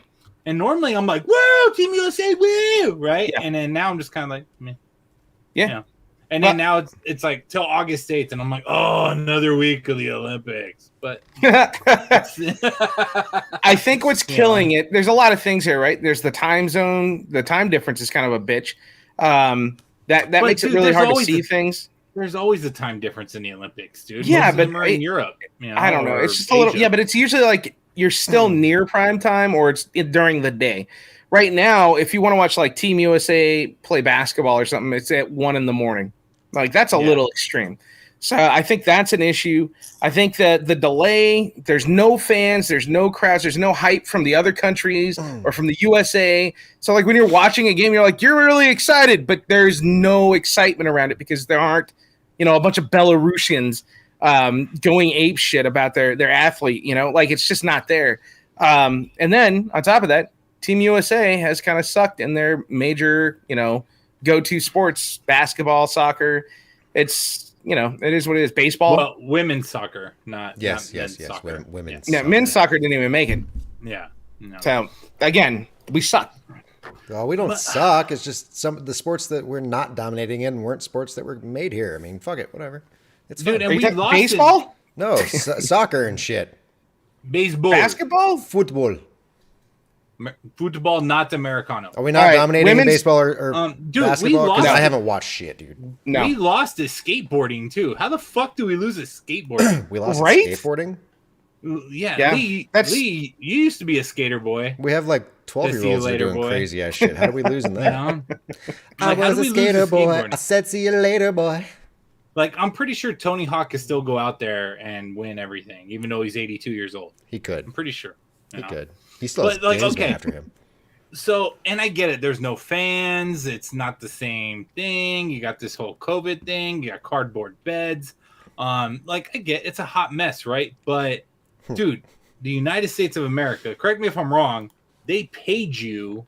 And normally I'm like, "Woo, Team USA, woo!" Right? Yeah. And then now I'm just kind of like, meh. Yeah. You know? And then now it's like till August 8th, and I'm like, oh, another week of the Olympics. But I think what's killing it, there's a lot of things here, right? There's the time zone, the time difference is kind of a bitch. That makes it really hard to see things. There's always a time difference in the Olympics, dude. Yeah, Most of but them are in Europe. You know, I don't know. or It's just a little, Asia. yeah, but it's usually like you're still near prime time or it's during the day. Right now, if you want to watch like Team USA play basketball or something, it's at 1 a.m. Like that's a little extreme. So I think that's an issue. I think that the delay, there's no fans, there's no crowds, there's no hype from the other countries or from the USA. So like when you're watching a game, you're like, you're really excited, but there's no excitement around it because there aren't, a bunch of Belarusians going ape shit about their athlete, like it's just not there. And then on top of that, Team USA has kind of sucked in their major, go-to sports, basketball, soccer. It's, it is what it is. Baseball. Well, women's soccer, not yes, men's soccer. Women's. Yeah, soccer. men's soccer didn't even make it. Yeah. No. So again, we suck. Well, we don't suck. It's just some of the sports that we're not dominating in weren't sports that were made here. I mean, fuck it, whatever. It's Dude, fun. and we lost baseball? No, soccer and shit. baseball, Basketball? Football. football, not Americano. Are we not dominating in baseball or dude, basketball? we 'Cause lost. I haven't watched shit, dude. No. We lost to skateboarding too. How the fuck do we lose at skateboarding? We lost Right? at skateboarding. Yeah, Lee, Lee, you used to be a skater boy. We have like 12-year-olds later, doing boy. crazy ass shit. How do we lose in You that? know? I Like, how was do a we lose skater to boy. skateboarding? I said, see you later, boy. Like, I'm pretty sure Tony Hawk could still go out there and win everything, even though he's 82 years old. He could. I'm pretty sure. He could. He still has But, like, games okay. after him. So, and I get it. There's no fans. It's not the same thing. You got this whole COVID thing. You got cardboard beds. Like, I get it's a hot mess, right? But, dude, the United States of America, correct me if I'm wrong, they paid you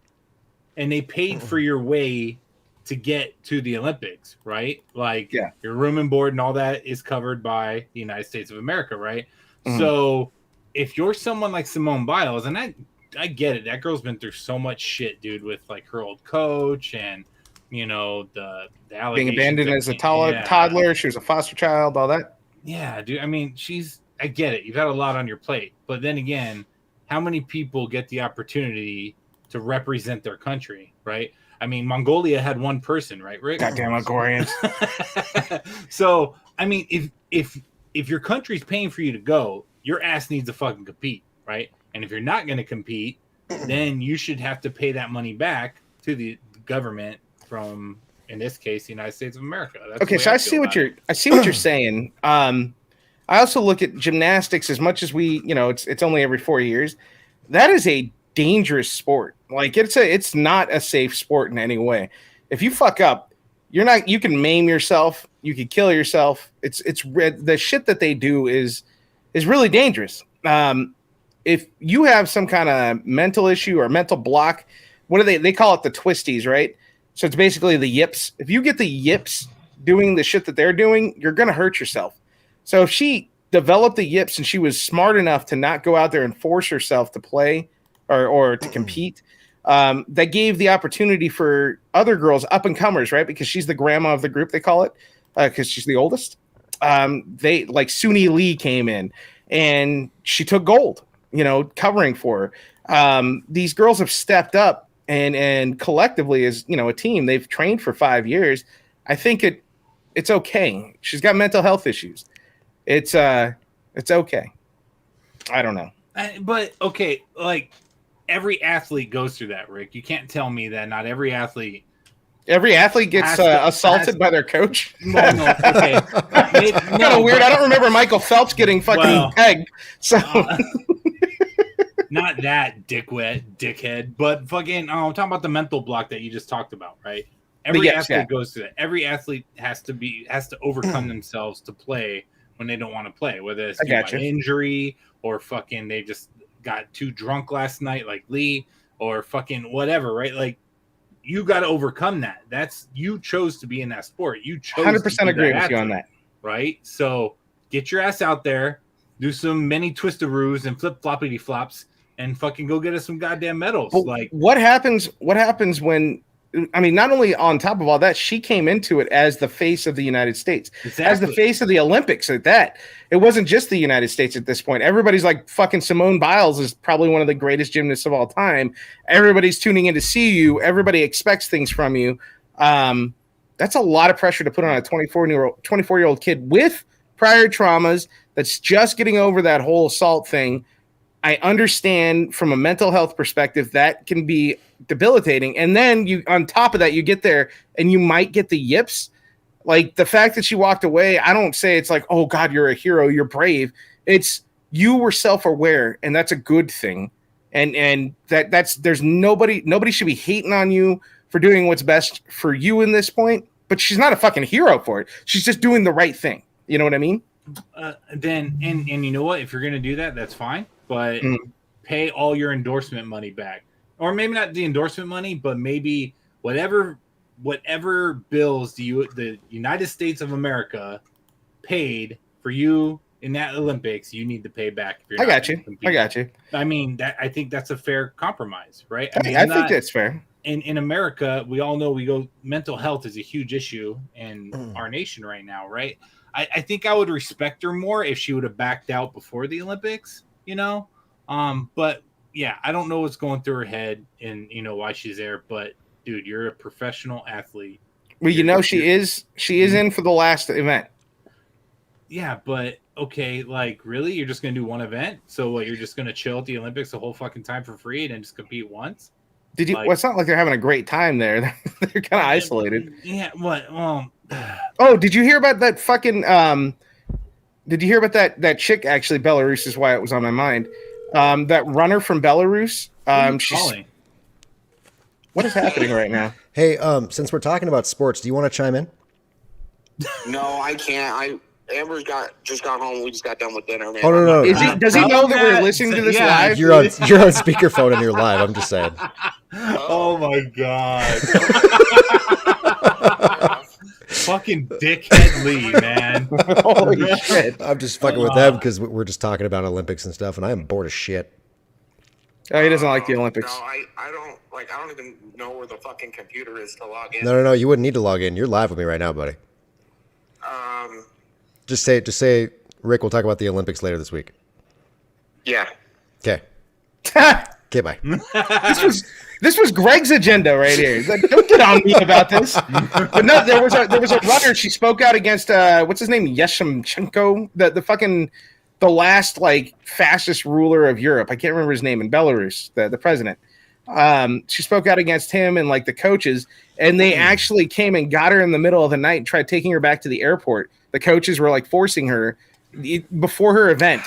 and they paid for your way to get to the Olympics, right? Like, your room and board and all that is covered by the United States of America, right? So, if you're someone like Simone Biles, and I get it. That girl's been through so much shit, dude, with like her old coach and the allegations Being abandoned as a yeah. toddler, she was a foster child, all that. Yeah, dude. I mean, I get it. You've had a lot on your plate, but then again, how many people get the opportunity to represent their country, right? I mean, Mongolia had one person, right, Rick? Goddamn Mongolians. So, I mean, if your country's paying for you to go, your ass needs to fucking compete, right? And if you're not going to compete, then you should have to pay that money back to the government from in this case, the United States of America. That's Okay, so I see what you're saying. I also look at gymnastics as much as it's only every 4 years. That is a dangerous sport. Like it's not a safe sport in any way. If you fuck up, you can maim yourself, you can kill yourself. The shit that they do is really dangerous. If you have some kind of mental issue or mental block, what do they call it? The twisties, right? So it's basically the yips. If you get the yips doing the shit that they're doing, you're going to hurt yourself. So if she developed the yips and she was smart enough to not go out there and force herself to play or to compete, that gave the opportunity for other girls, up and comers, right? Because she's the grandma of the group, they call it, because she's the oldest. They like Suni Lee came in and she took gold, covering for her. These girls have stepped up and collectively as, a team, they've trained for 5 years. I think it's okay. She's got mental health issues. It's okay. I don't know. But okay, like every athlete goes through that, Rick. You can't tell me that not every athlete gets assaulted by their coach. No, okay. Kind of weird. I don't remember Michael Phelps getting fucking pegged. So not that dickhead, but fucking. I'm talking about the mental block that you just talked about, right? Every athlete goes through that. Every athlete has to overcome themselves to play when they don't want to play, whether it's by injury or fucking they just got too drunk last night, like Lee, or fucking whatever, right? Like you got to overcome that. You chose to be in that sport. You chose. 100% agree with you on that, right? So get your ass out there, do some mini twistaroos and flip floppity flops, and fucking go get us some goddamn medals. But like what happens when? I mean, not only on top of all that, she came into it as the face of the United States, as the face of the Olympics. At that, it wasn't just the United States at this point. Everybody's like, fucking Simone Biles is probably one of the greatest gymnasts of all time. Everybody's tuning in to see you. Everybody expects things from you. That's a lot of pressure to put on a 24-year-old kid with prior traumas that's just getting over that whole assault thing. I understand from a mental health perspective that can be debilitating. And then on top of that, you get there and you might get the yips. Like the fact that she walked away, I don't say it's like, oh God, you're a hero, you're brave. It's you were self-aware, and that's a good thing. And there's nobody should be hating on you for doing what's best for you in this point, but she's not a fucking hero for it. She's just doing the right thing. You know what I mean? Then you know what? If you're going to do that, that's fine. But pay all your endorsement money back, or maybe not the endorsement money, but maybe whatever bills the United States of America paid for you in that Olympics, you need to pay back. I got you. I mean, I think that's a fair compromise, right? I think that's fair. In America, we all know mental health is a huge issue in our nation right now, right? I think I would respect her more if she would have backed out before the Olympics. But yeah, I don't know what's going through her head and why she's there, but dude, you're a professional athlete. Well, she is in for the last event. Yeah, but okay, like really, you're just gonna do one event? So what, you're just gonna chill at the Olympics the whole fucking time for free and then just compete once? Did you? Well, it's not like they're having a great time there. They're kind of isolated. Yeah. What? Oh, did you hear about that fucking? Did you hear about that chick? Actually, Belarus is why it was on my mind. That runner from Belarus. What is happening right now? Hey, since we're talking about sports, do you want to chime in? No, I can't. Amber's just got home. We just got done with dinner, man. Oh no! Does he know that we're listening to this live? You're on speakerphone and you're live. I'm just saying. Oh my god! Fucking dickhead Lee, man. Holy shit! I'm just fucking with them because we're just talking about Olympics and stuff, and I am bored as shit. Oh, he doesn't like the Olympics. No, I don't even know where the fucking computer is to log in. No. You wouldn't need to log in. You're live with me right now, buddy. Just say, Rick, we'll talk about the Olympics later this week. Yeah. Okay. Okay, bye. This was Greg's agenda right here. Like, don't get on me about this. But no, there was a runner. She spoke out against what's his name, Yashchenko, the last like fastest ruler of Europe. I can't remember his name, in Belarus, the president. She spoke out against him and like the coaches, and they actually came and got her in the middle of the night and tried taking her back to the airport. The coaches were like forcing her before her event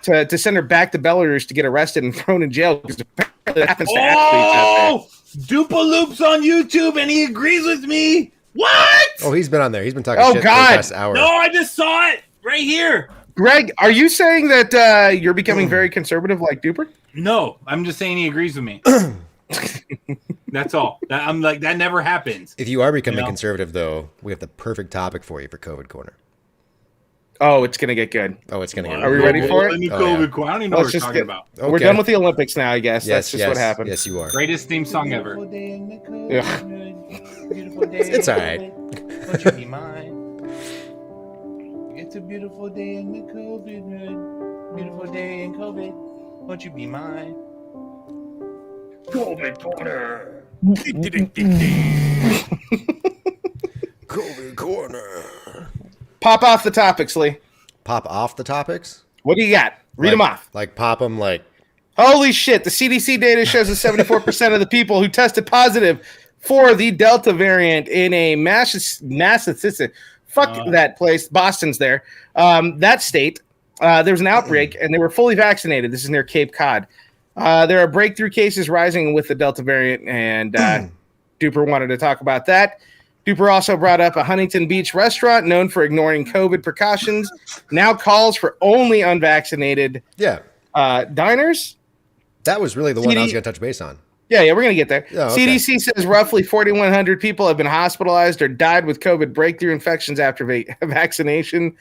to send her back to Belarus to get arrested and thrown in jail because apparently that happens to athletes out Dupa Loop's on YouTube and he agrees with me. What? Oh, he's been on there. He's been talking shit for the God. past hour. No, I just saw it right here. there. Greg, are you saying that you're becoming very conservative like Duper? No, I'm just saying he agrees with me. That's all. I'm like, that never happens. If you are becoming conservative, though, we have the perfect topic for you for COVID Corner. Oh, it's going to get good. Oh, it's going to get Are we ready for it? Any Oh, COVID yeah. Corner. I don't even know what you're talking about. Okay. We're done with the Olympics now, I guess. Yes, That's just what happened. Yes, you are. Greatest theme song ever. It's all right. Won't you be mine? It's a beautiful day in the COVID hood. Beautiful day in COVID. Won't you be mine? COVID Corner. COVID Corner. Pop off the topics, Lee. Pop off the topics? What do you got? Read them off. Like pop them like... Holy shit. The CDC data shows that 74% of the people who tested positive for the Delta variant in a Massachusetts, that place, Boston's there, that state, there was an outbreak and they were fully vaccinated. This is near Cape Cod. There are breakthrough cases rising with the Delta variant, and Duper wanted to talk about that. Duper also brought up a Huntington Beach restaurant known for ignoring COVID precautions, now calls for only unvaccinated diners. That was really the one I was going to touch base on. Yeah, we're going to get there. Oh, okay. CDC says roughly 4,100 people have been hospitalized or died with COVID breakthrough infections after vaccination.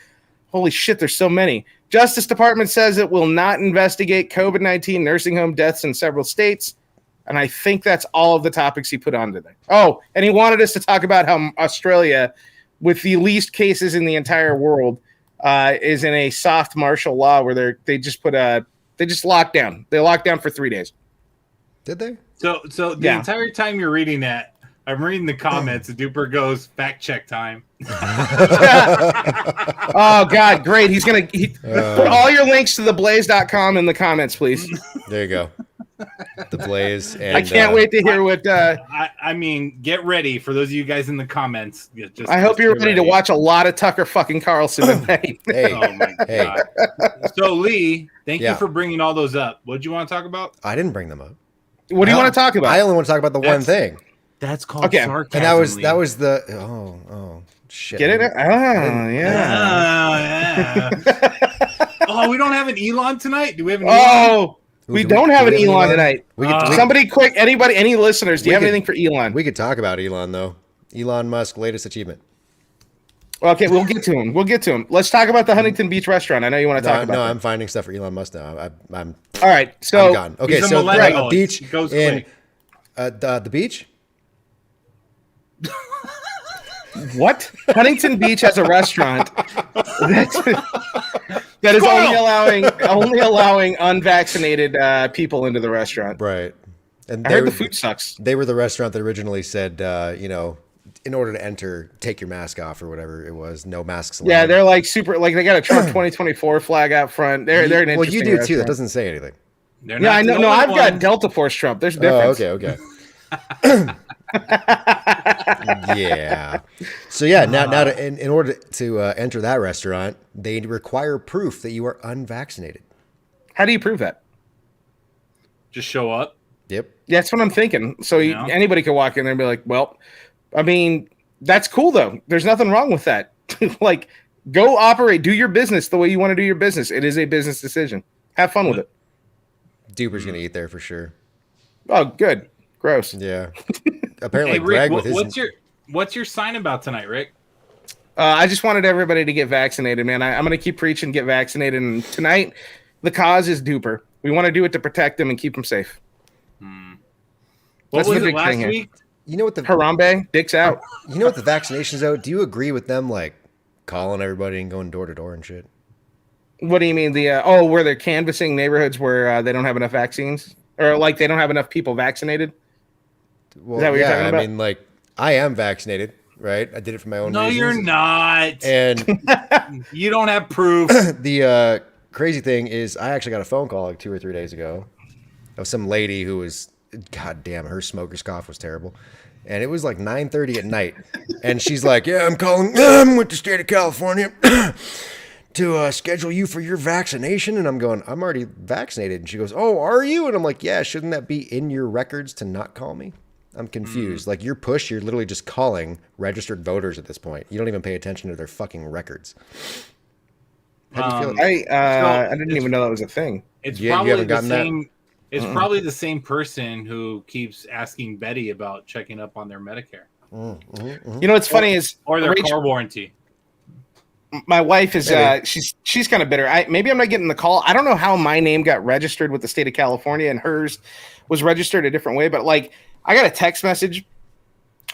Holy shit, there's so many. Justice Department says it will not investigate COVID-19 nursing home deaths in several states. And I think that's all of the topics he put on today. Oh, and he wanted us to talk about how Australia, with the least cases in the entire world, is in a soft martial law where they just locked down. They locked down for 3 days. Did they? So the entire time you're reading that, I'm reading the comments. And Duper goes, fact check time. Oh, God, great. He's going to put all your links to theblaze.com in the comments, please. There you go. The Blaze. And, I can't wait to hear what... I mean, get ready for those of you guys in the comments. I hope you're ready to watch a lot of Tucker fucking Carlson tonight. Hey, Oh, my God. So, Lee, thank you for bringing all those up. What do you want to talk about? I didn't bring them up. What do you want to talk about? I only want to talk about the one thing. That's called sarcasm. And that was the... Oh, shit. Get it? Oh, yeah. Oh, we don't have an Elon tonight? Do we have an Elon? Oh, we don't have an Elon tonight. Somebody quick, anybody, any listeners, do you have anything for Elon? We could talk about Elon, though. Elon Musk, latest achievement. Okay, we'll get to him. Let's talk about the Huntington Beach restaurant. I know you want to talk about that. No, I'm finding stuff for Elon Musk now. I'm all right, so... I'm gone. Okay, so millennial. a beach It goes in... quick. The beach? What? Huntington Beach has a restaurant that is only allowing unvaccinated people into the restaurant. Right. And I heard the food sucks. They were the restaurant that originally said, in order to enter, take your mask off or whatever it was. No masks allowed. Yeah, they're like super, like they got a Trump 2024 flag out front. They're an interesting well, you do restaurant. too. That doesn't say anything. Yeah, I know. No, I've got Delta Force Trump. There's a difference. Oh, okay. Yeah. So yeah, now in order to enter that restaurant, they require proof that you are unvaccinated. How do you prove that? Just show up. Yep. Yeah, that's what I'm thinking. So anybody can walk in there and be like, well, I mean, that's cool though. There's nothing wrong with that. Like, go operate, do your business the way you want to do your business. It is a business decision. Have fun with it. Duper's gonna eat there for sure. Oh, good. Gross. Yeah. Apparently, Hey, Rick, Greg what's your sign about tonight, Rick? I just wanted everybody to get vaccinated, man. I'm going to keep preaching, get vaccinated. And tonight, the cause is Duper. We want to do it to protect them and keep them safe. What was it last week? You know what the Harambe, dicks out. You know what the vaccinations though? Do you agree with them like calling everybody and going door to door and shit? What do you mean? Where they're canvassing neighborhoods where they don't have enough vaccines, or like they don't have enough people vaccinated? Well, Is that what you're talking about? I mean, like, I am vaccinated, right? I did it for my own reasons. No, you're not. And you don't have proof. The crazy thing is I actually got a phone call like 2 or 3 days ago of some lady who was God damn, her smoker's cough was terrible. And it was like 9:30 at night. And she's like, yeah, I'm calling with the state of California to schedule you for your vaccination. And I'm going, I'm already vaccinated. And she goes, oh, are you? And I'm like, yeah, shouldn't that be in your records to not call me? I'm confused. Like, you're literally just calling registered voters at this point. You don't even pay attention to their fucking records. How do you feel? I didn't even know that was a thing. It's You probably haven't the gotten that? same. It's probably the same person who keeps asking Betty about checking up on their Medicare You know what's funny is or their Rachel- car warranty. my wife is she's kind of bitter. Maybe I'm not getting the call. I don't know how my name got registered with the state of California and hers was registered a different way, but like I got a text message.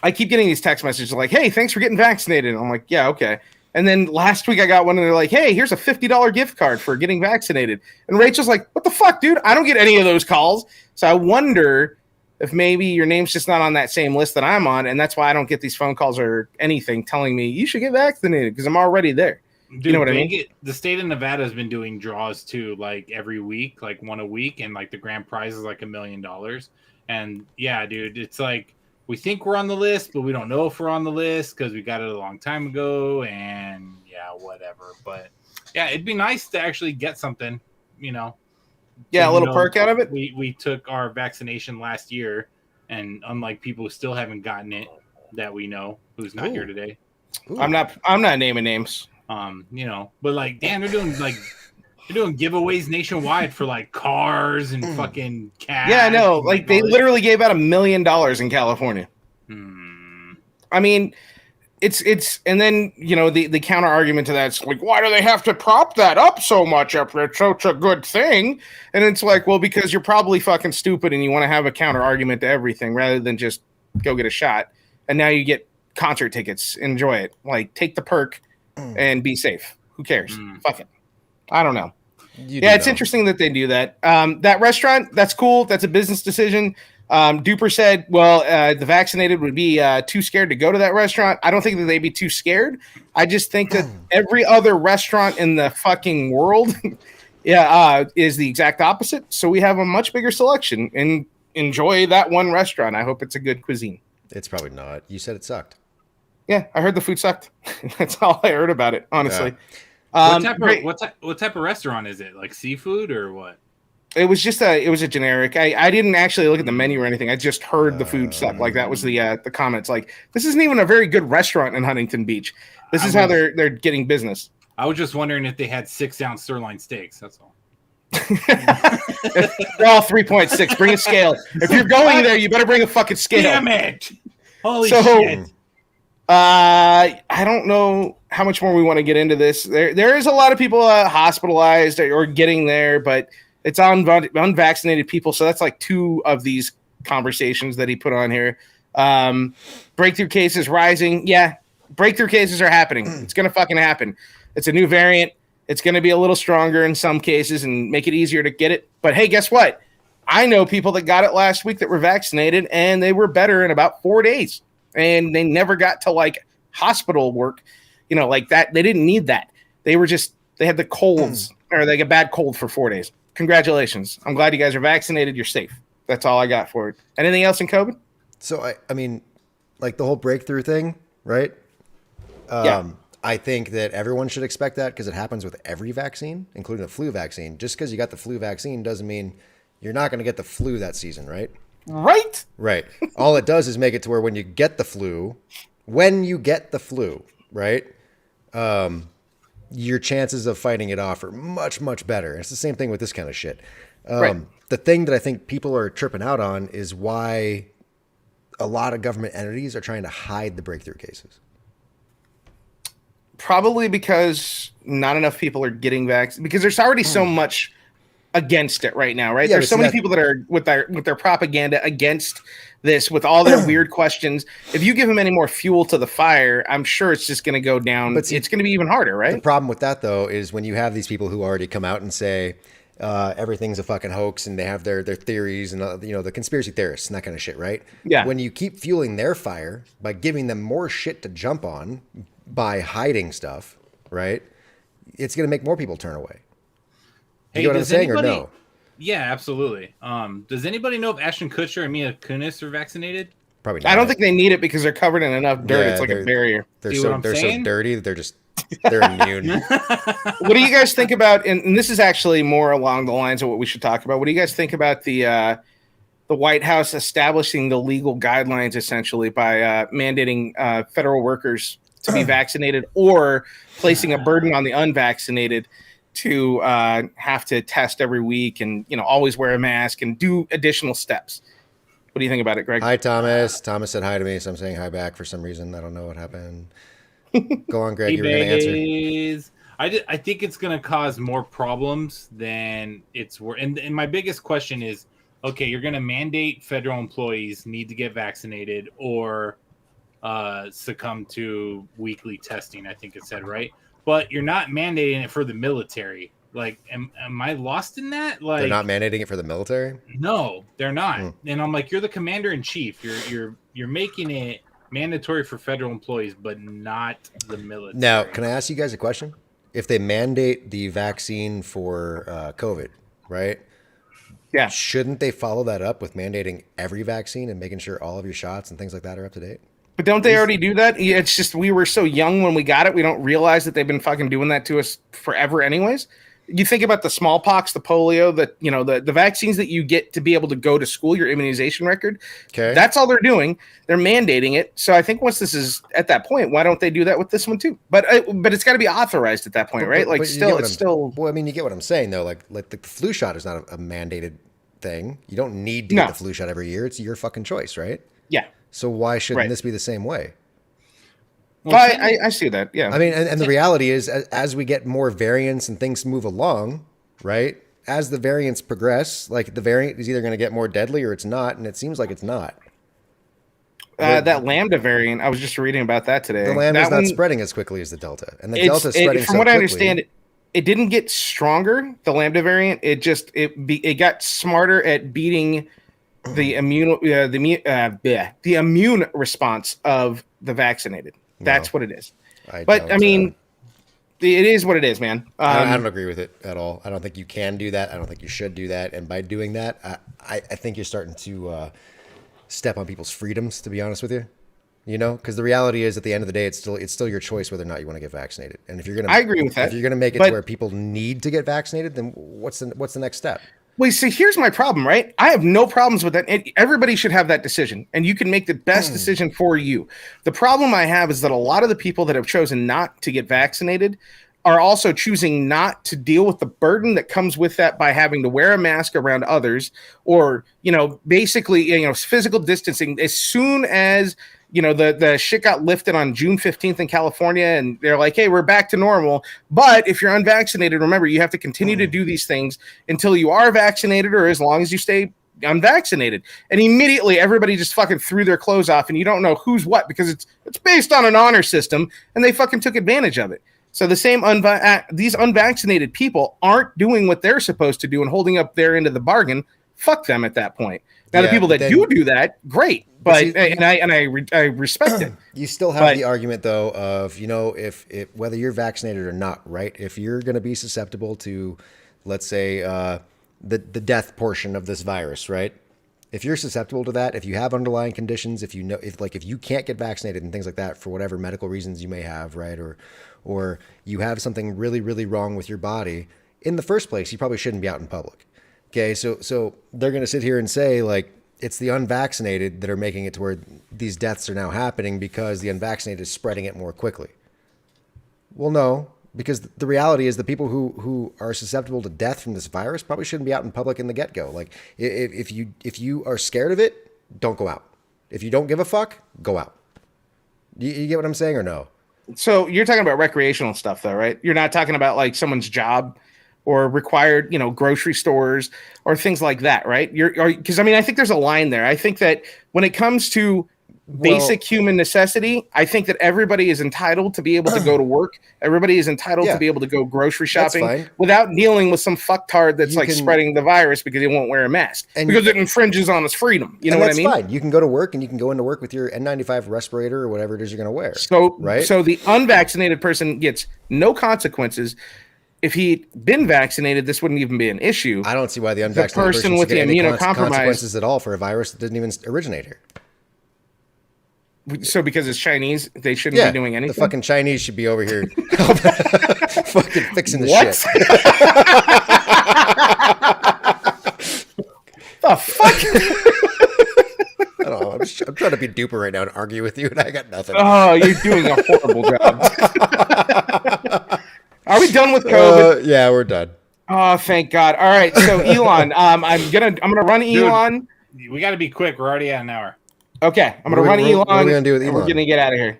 I keep getting these text messages like, "Hey, thanks for getting vaccinated." And I'm like, "Yeah, okay." And then last week I got one and they're like, "Hey, here's a $50 gift card for getting vaccinated." And Rachel's like, "What the fuck, dude? I don't get any of those calls." So I wonder if maybe your name's just not on that same list that I'm on, and that's why I don't get these phone calls or anything telling me you should get vaccinated because I'm already there. Dude, you know what I mean? The state of Nevada has been doing draws too, like every week, like one a week, and like the grand prize is like $1 million. And yeah, dude, it's like we think we're on the list, but we don't know if we're on the list because we got it a long time ago, and yeah, whatever. But yeah, it'd be nice to actually get something, you know. Yeah, So, a little perk out of it. We took our vaccination last year, and unlike people who still haven't gotten it, that we know, who's not here today. Ooh. I'm not naming names. You know, but like, damn, they're doing giveaways nationwide for like cars and fucking cash. Yeah, I know. and, Like they all this. literally gave out $1 million in California. Hmm. I mean, it's and then you know the counter argument to that's like, why do they have to prop that up so much if it's such a good thing? And it's like, well, because you're probably fucking stupid and you want to have a counter argument to everything rather than just go get a shot. And now you get concert tickets. Enjoy it. Like take the perk and be safe. Who cares? Fuck it. I don't know. Yeah, it's interesting that they do that. That restaurant, that's cool. That's a business decision. Duper said, well, the vaccinated would be too scared to go to that restaurant. I don't think that they'd be too scared. I just think that every other restaurant in the fucking world is the exact opposite. So we have a much bigger selection and enjoy that one restaurant. I hope it's a good cuisine. It's probably not. You said it sucked. Yeah, I heard the food sucked. That's all I heard about it, honestly. What type of restaurant is it? Like seafood or what? It was just a generic. I didn't actually look at the menu or anything. I just heard the food sucked. Like that was the comments. Like this isn't even a very good restaurant in Huntington Beach. This is how they're getting business. I was just wondering if they had 6-ounce sirloin steaks. That's all. They're all 3.6. Bring a scale. If you're going there, you better bring a fucking scale. Damn it! Holy shit! I don't know how much more we want to get into this. There is a lot of people hospitalized or getting there, but it's on unvaccinated people. So that's like 2 of these conversations that he put on here. Breakthrough cases rising. Yeah, breakthrough cases are happening. It's going to fucking happen. It's a new variant. It's going to be a little stronger in some cases and make it easier to get it. But hey, guess what? I know people that got it last week that were vaccinated and they were better in about 4 days. And they never got to like hospital work, you know, like that. They didn't need that. They had the colds or they got bad cold for 4 days. Congratulations. I'm glad you guys are vaccinated. You're safe. That's all I got for it. Anything else in COVID? So, I mean, like the whole breakthrough thing, right? Yeah. I think that everyone should expect that because it happens with every vaccine, including the flu vaccine. Just because you got the flu vaccine doesn't mean you're not going to get the flu that season, right? Right. Right. All it does is make it to where when you get the flu, right, your chances of fighting it off are much, much better. It's the same thing with this kind of shit. Right. The thing that I think people are tripping out on is why a lot of government entities are trying to hide the breakthrough cases. Probably because not enough people are getting vaccinated because there's already so much against it right now, right? Yeah, There's so many people that are with their propaganda against this with all their weird questions. If you give them any more fuel to the fire, I'm sure it's just going to go down. But it's going to be even harder, right? The problem with that, though, is when you have these people who already come out and say everything's a fucking hoax and they have their theories and, the conspiracy theorists and that kind of shit, right? Yeah. When you keep fueling their fire by giving them more shit to jump on by hiding stuff, right? It's going to make more people turn away. You know what I'm saying or no? Yeah, absolutely. Does anybody know if Ashton Kutcher and Mila Kunis are vaccinated? Probably not. I don't think they need it because they're covered in enough dirt. Yeah, It's like a barrier. They're See so what I'm they're so saying? dirty that they're immune. What do you guys think about? And this is actually more along the lines of what we should talk about. What do you guys think about the White House establishing the legal guidelines essentially by mandating federal workers to be vaccinated or placing a burden on the unvaccinated to have to test every week and always wear a mask and do additional steps? What do you think about it, Greg? Hi, Thomas. Thomas said hi to me, so I'm saying hi back for some reason. I don't know what happened. Go on, Greg. You were going to answer. Babies. I think it's going to cause more problems than it's worth. And my biggest question is, okay, you're going to mandate federal employees need to get vaccinated or succumb to weekly testing, I think it said, right? But you're not mandating it for the military. Like, am I lost in that? Like, They're not mandating it for the military? no, they're not. And I'm like, you're the commander in chief. You're making it mandatory for federal employees, but not the military. Now, can I ask you guys a question? If they mandate the vaccine for COVID, right? Yeah. Shouldn't they follow that up with mandating every vaccine and making sure all of your shots and things like that are up to date? But don't they already do that? Yeah, it's just we were so young when we got it. We don't realize that they've been fucking doing that to us forever anyways. You think about the smallpox, the polio, the vaccines that you get to be able to go to school, your immunization record. Okay. That's all they're doing. They're mandating it. So I think once this is at that point, why don't they do that with this one too? But it's got to be authorized at that point, right? Like But still, it's still. Well, I mean, you get what I'm saying though. Like the flu shot is not a mandated thing. You don't need to get the flu shot every year. It's your fucking choice, right? Yeah. So why shouldn't this be the same way? Well, I see that. Yeah. I mean, and the reality is, as we get more variants and things move along, right? As the variants progress, like the variant is either going to get more deadly or it's not, and it seems like it's not. That Lambda variant, I was just reading about that today. The Lambda is That not one, spreading as quickly as the Delta, and the Delta is spreading from so what I quickly. understand, it didn't get stronger. The Lambda variant, it got smarter at beating the immune response of the vaccinated. That's what it is. I mean, it is what it is, man. I don't agree with it at all. I don't think you can do that. I don't think you should do that. And by doing that, I think you're starting to step on people's freedoms, to be honest with you. Because the reality is, at the end of the day, it's still your choice whether or not you want to get vaccinated. And if you're gonna, I agree with that. If you're gonna make it to where people need to get vaccinated, then what's the next step? Well, see, here's my problem, right? I have no problems with that. Everybody should have that decision, and you can make the best decision for you. The problem I have is that a lot of the people that have chosen not to get vaccinated are also choosing not to deal with the burden that comes with that by having to wear a mask around others or, basically, physical distancing. As soon as the shit got lifted on June 15th in California and they're like, hey, we're back to normal. But if you're unvaccinated, remember, you have to continue to do these things until you are vaccinated or as long as you stay unvaccinated. And immediately everybody just fucking threw their clothes off and you don't know who's what because it's based on an honor system and they fucking took advantage of it. So the same these unvaccinated people aren't doing what they're supposed to do and holding up their end of the bargain. Fuck them at that point. Now, the people that do that, great. But I respect it. You still have the argument, though, of, if whether you're vaccinated or not, right? If you're going to be susceptible to, let's say, the death portion of this virus, right? If you're susceptible to that, if you have underlying conditions, if you can't get vaccinated and things like that for whatever medical reasons you may have, right? Or you have something really, really wrong with your body, in the first place, you probably shouldn't be out in public. Okay, so they're going to sit here and say, like, it's the unvaccinated that are making it to where these deaths are now happening because the unvaccinated is spreading it more quickly. Well, no, because the reality is the people who are susceptible to death from this virus probably shouldn't be out in public in the get-go. Like, if you are scared of it, don't go out. If you don't give a fuck, go out. You get what I'm saying or no? So you're talking about recreational stuff, though, right? You're not talking about, like, someone's job or required, grocery stores or things like that, right? Because I think there's a line there. I think that when it comes to basic human necessity, I think that everybody is entitled to be able to go to work. Everybody is entitled to be able to go grocery shopping without dealing with some fucktard that's spreading the virus because he won't wear a mask because it infringes on his freedom. You know what I mean? That's fine. You can go to work and you can go into work with your N95 respirator or whatever it is you're going to wear. So the unvaccinated person gets no consequences. if he'd been vaccinated, this wouldn't even be an issue. I don't see why the unvaccinated person person with should get the any immunocompromised- consequences at all for a virus that didn't even originate here. So because it's Chinese, they shouldn't be doing anything. The fucking Chinese should be over here fucking fixing the What? shit. The fuck? I don't know. I'm trying to be duper right now and argue with you, and I got nothing. Oh, you're doing a horrible job. Are we done with COVID? Yeah, we're done. Oh, thank God. All right, so Elon, I'm gonna run Elon. We got to be quick. We're already at an hour. Okay, I'm gonna What run are we- Elon. what are we gonna do with and We're Elon? gonna get out of here.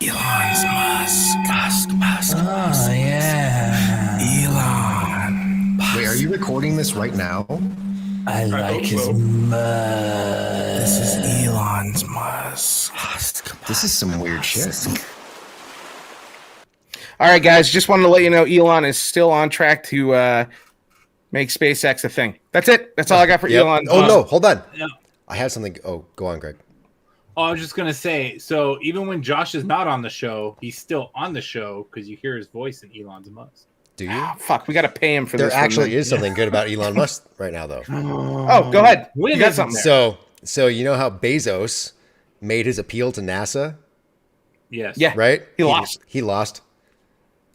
Elon's Musk. Oh, yeah. Elon. Wait, are you recording this right now? I like his musk. This is Elon's Musk. This is some weird shit. All right, guys, just wanted to let you know Elon is still on track to make SpaceX a thing. That's it. That's all I got for Yep. Elon. Oh, no, hold on. Yeah. I have something. Oh, go on, Greg. Oh, I was just gonna say. So even when Josh is not on the show, he's still on the show because you hear his voice in Elon's Musk. Do you? Oh, fuck, we got to pay him for There this. actually is something good about Elon Musk right now, though. Oh, go ahead. When You got is something there. So you know how Bezos made his appeal to NASA, Yes. Yeah. right? He lost. He lost.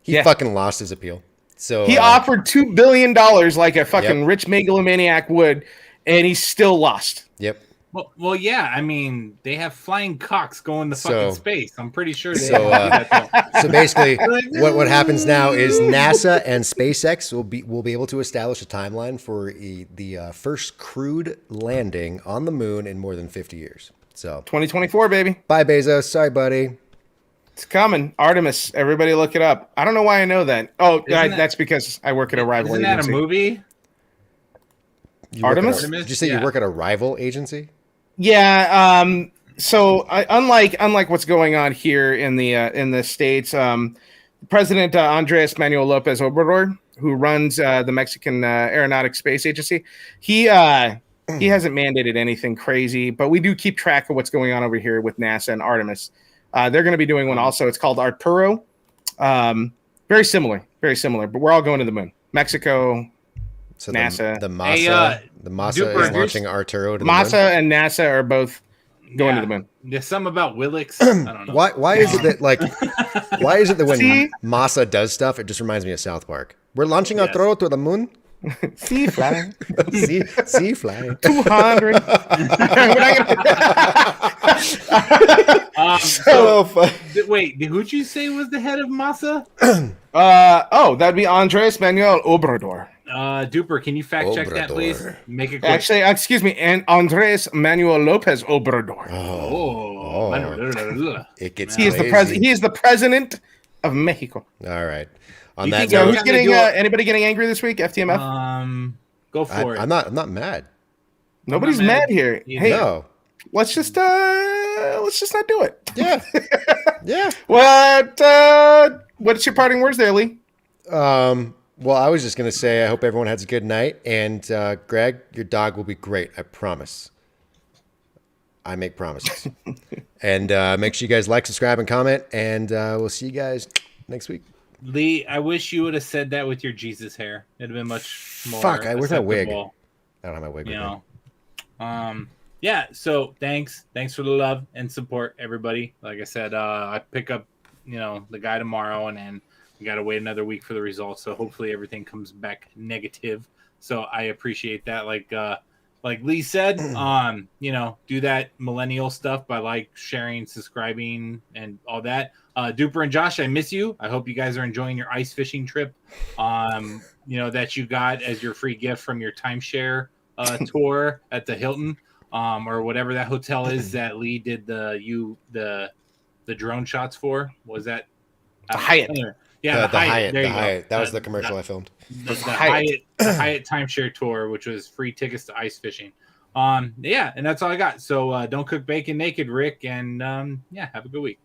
He Yeah. fucking lost his appeal. So He offered $2 billion like a fucking Yep. rich megalomaniac would, and he still lost. Yep. Well, yeah. I mean, they have flying cocks going to fucking So- space. I'm pretty sure they So, have that. So basically, what happens now is NASA and SpaceX will be able to establish a timeline for the first crewed landing on the moon in more than 50 years. So 2024, baby. bye, Bezos. Sorry, buddy. It's coming. Artemis. Everybody look it up. I don't know why I know that. Oh, Isn't that's because I work at a rival Isn't that a agency. movie? You work at Artemis? a- did you say you Yeah. work at a rival agency? Yeah. So unlike what's going on here in the States, President Andres Manuel Lopez Obrador, who runs the Mexican Aeronautics Space Agency, he hasn't mandated anything crazy, but we do keep track of what's going on over here with NASA and Artemis. They're going to be doing one also. It's called Arturo. Very similar, but we're all going to the moon. Mexico, So NASA. the Hey, Masa Duper, is launching Arturo to the Masa and NASA are both going to Yeah. the moon. There's some about Willix. I don't know. moon. Why is it that why is it that when See? Masa does stuff, it just reminds me of South Park? We're launching Yes. Arturo to the moon. Sea fly. See, fly. 200. So Wait, who'd you say was the head of Masa? That'd be Andres Manuel Obrador. Duper, can you fact check that, please? Obrador. Make it quick. Actually, excuse me, and Andres Manuel Lopez Obrador. Oh. It gets He is the crazy. president. He is the president of Mexico. All right. On You that think So Yeah, note, we who's gotta getting do it. anybody getting angry this week? FTMF. Go for it. I'm not mad. Nobody's I'm not mad mad here. either. Hey, No. let's just not do it. Yeah. Yeah. What's your parting words there, Lee? Well, I was just gonna say I hope everyone has a good night, and Greg, your dog will be great. I promise. I make promises. And make sure you guys like, subscribe, and comment, and we'll see you guys next week. Lee, I wish you would have said that with your Jesus hair. It'd have been much more. Fuck, where's my wig? acceptable, I don't have my wig. You with me. know. Yeah. So thanks for the love and support, everybody. Like I said, I pick up, the guy tomorrow, and then we got to wait another week for the results. So hopefully everything comes back negative. So I appreciate that. Like Lee said, do that millennial stuff by sharing, subscribing, and all that. Duper and Josh, I miss you. I hope you guys are enjoying your ice fishing trip. That you got as your free gift from your timeshare tour at the Hilton, or whatever that hotel is that Lee did the drone shots for. Was that The Hyatt. Yeah, the Hyatt. There The you go. Hyatt. That was the commercial I filmed. The Hyatt. Hyatt timeshare tour, which was free tickets to ice fishing. Yeah, and that's all I got. So don't cook bacon naked, Rick, and have a good week.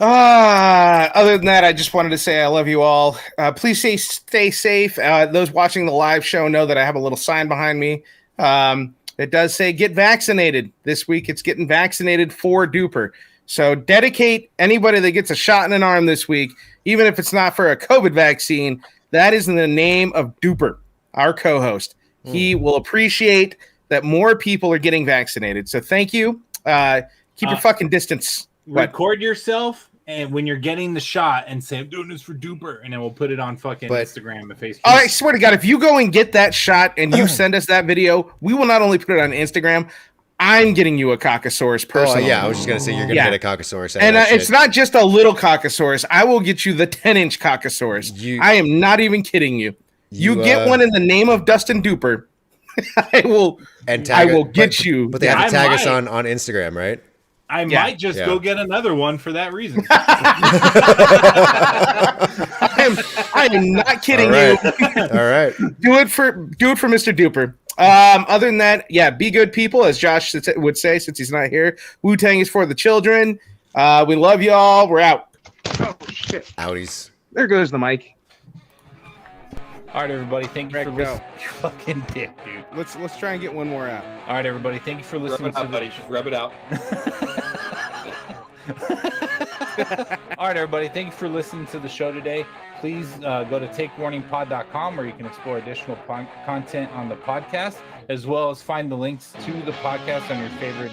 Other than that, I just wanted to say I love you all. Please stay safe. Those watching the live show know that I have a little sign behind me. It does say get vaccinated. This week it's getting vaccinated for Duper. So dedicate anybody that gets a shot in an arm this week, even if it's not for a COVID vaccine. That is in the name of Duper, our co-host. He will appreciate that more people are getting vaccinated. So thank you. Keep your fucking distance. Record yourself and when you're getting the shot and say, I'm doing this for Duper, and then we'll put it on fucking Instagram and Facebook. I swear to God, if you go and get that shot and you send us that video, we will not only put it on Instagram, I'm getting you a Cockasaurus personally. Oh, yeah, I was just going to say you're going to get a Cockasaurus. And it's not just a little Cockasaurus. I will get you the 10-inch Cockasaurus. I am not even kidding you. You get one in the name of Dustin Duper. I will get you. But they have to tag us on Instagram, right? I might just go get another one for that reason. I am not kidding you. All right. Do it for Mr. Duper. Other than that, be good people, as Josh would say, since he's not here. Wu-Tang is for the children. We love y'all. We're out. Oh shit. Outies. There goes the mic. All right, everybody. Thank you for listening. You fucking dick, dude. Let's try and get one more out. All right, everybody. Thank you for listening. Rub it out. All right, everybody. Thank you for listening to the show today. Please go to takewarningpod.com where you can explore additional content on the podcast, as well as find the links to the podcast on your favorite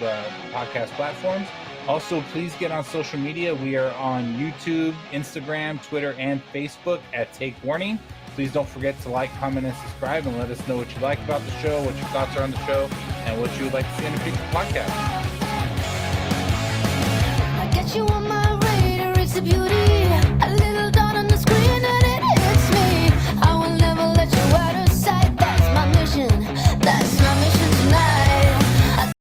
podcast platforms. Also, please get on social media. We are on YouTube, Instagram, Twitter, and Facebook at Take Warning. Please don't forget to like, comment, and subscribe, and let us know what you like about the show, what your thoughts are on the show, and what you would like to see in a future podcast.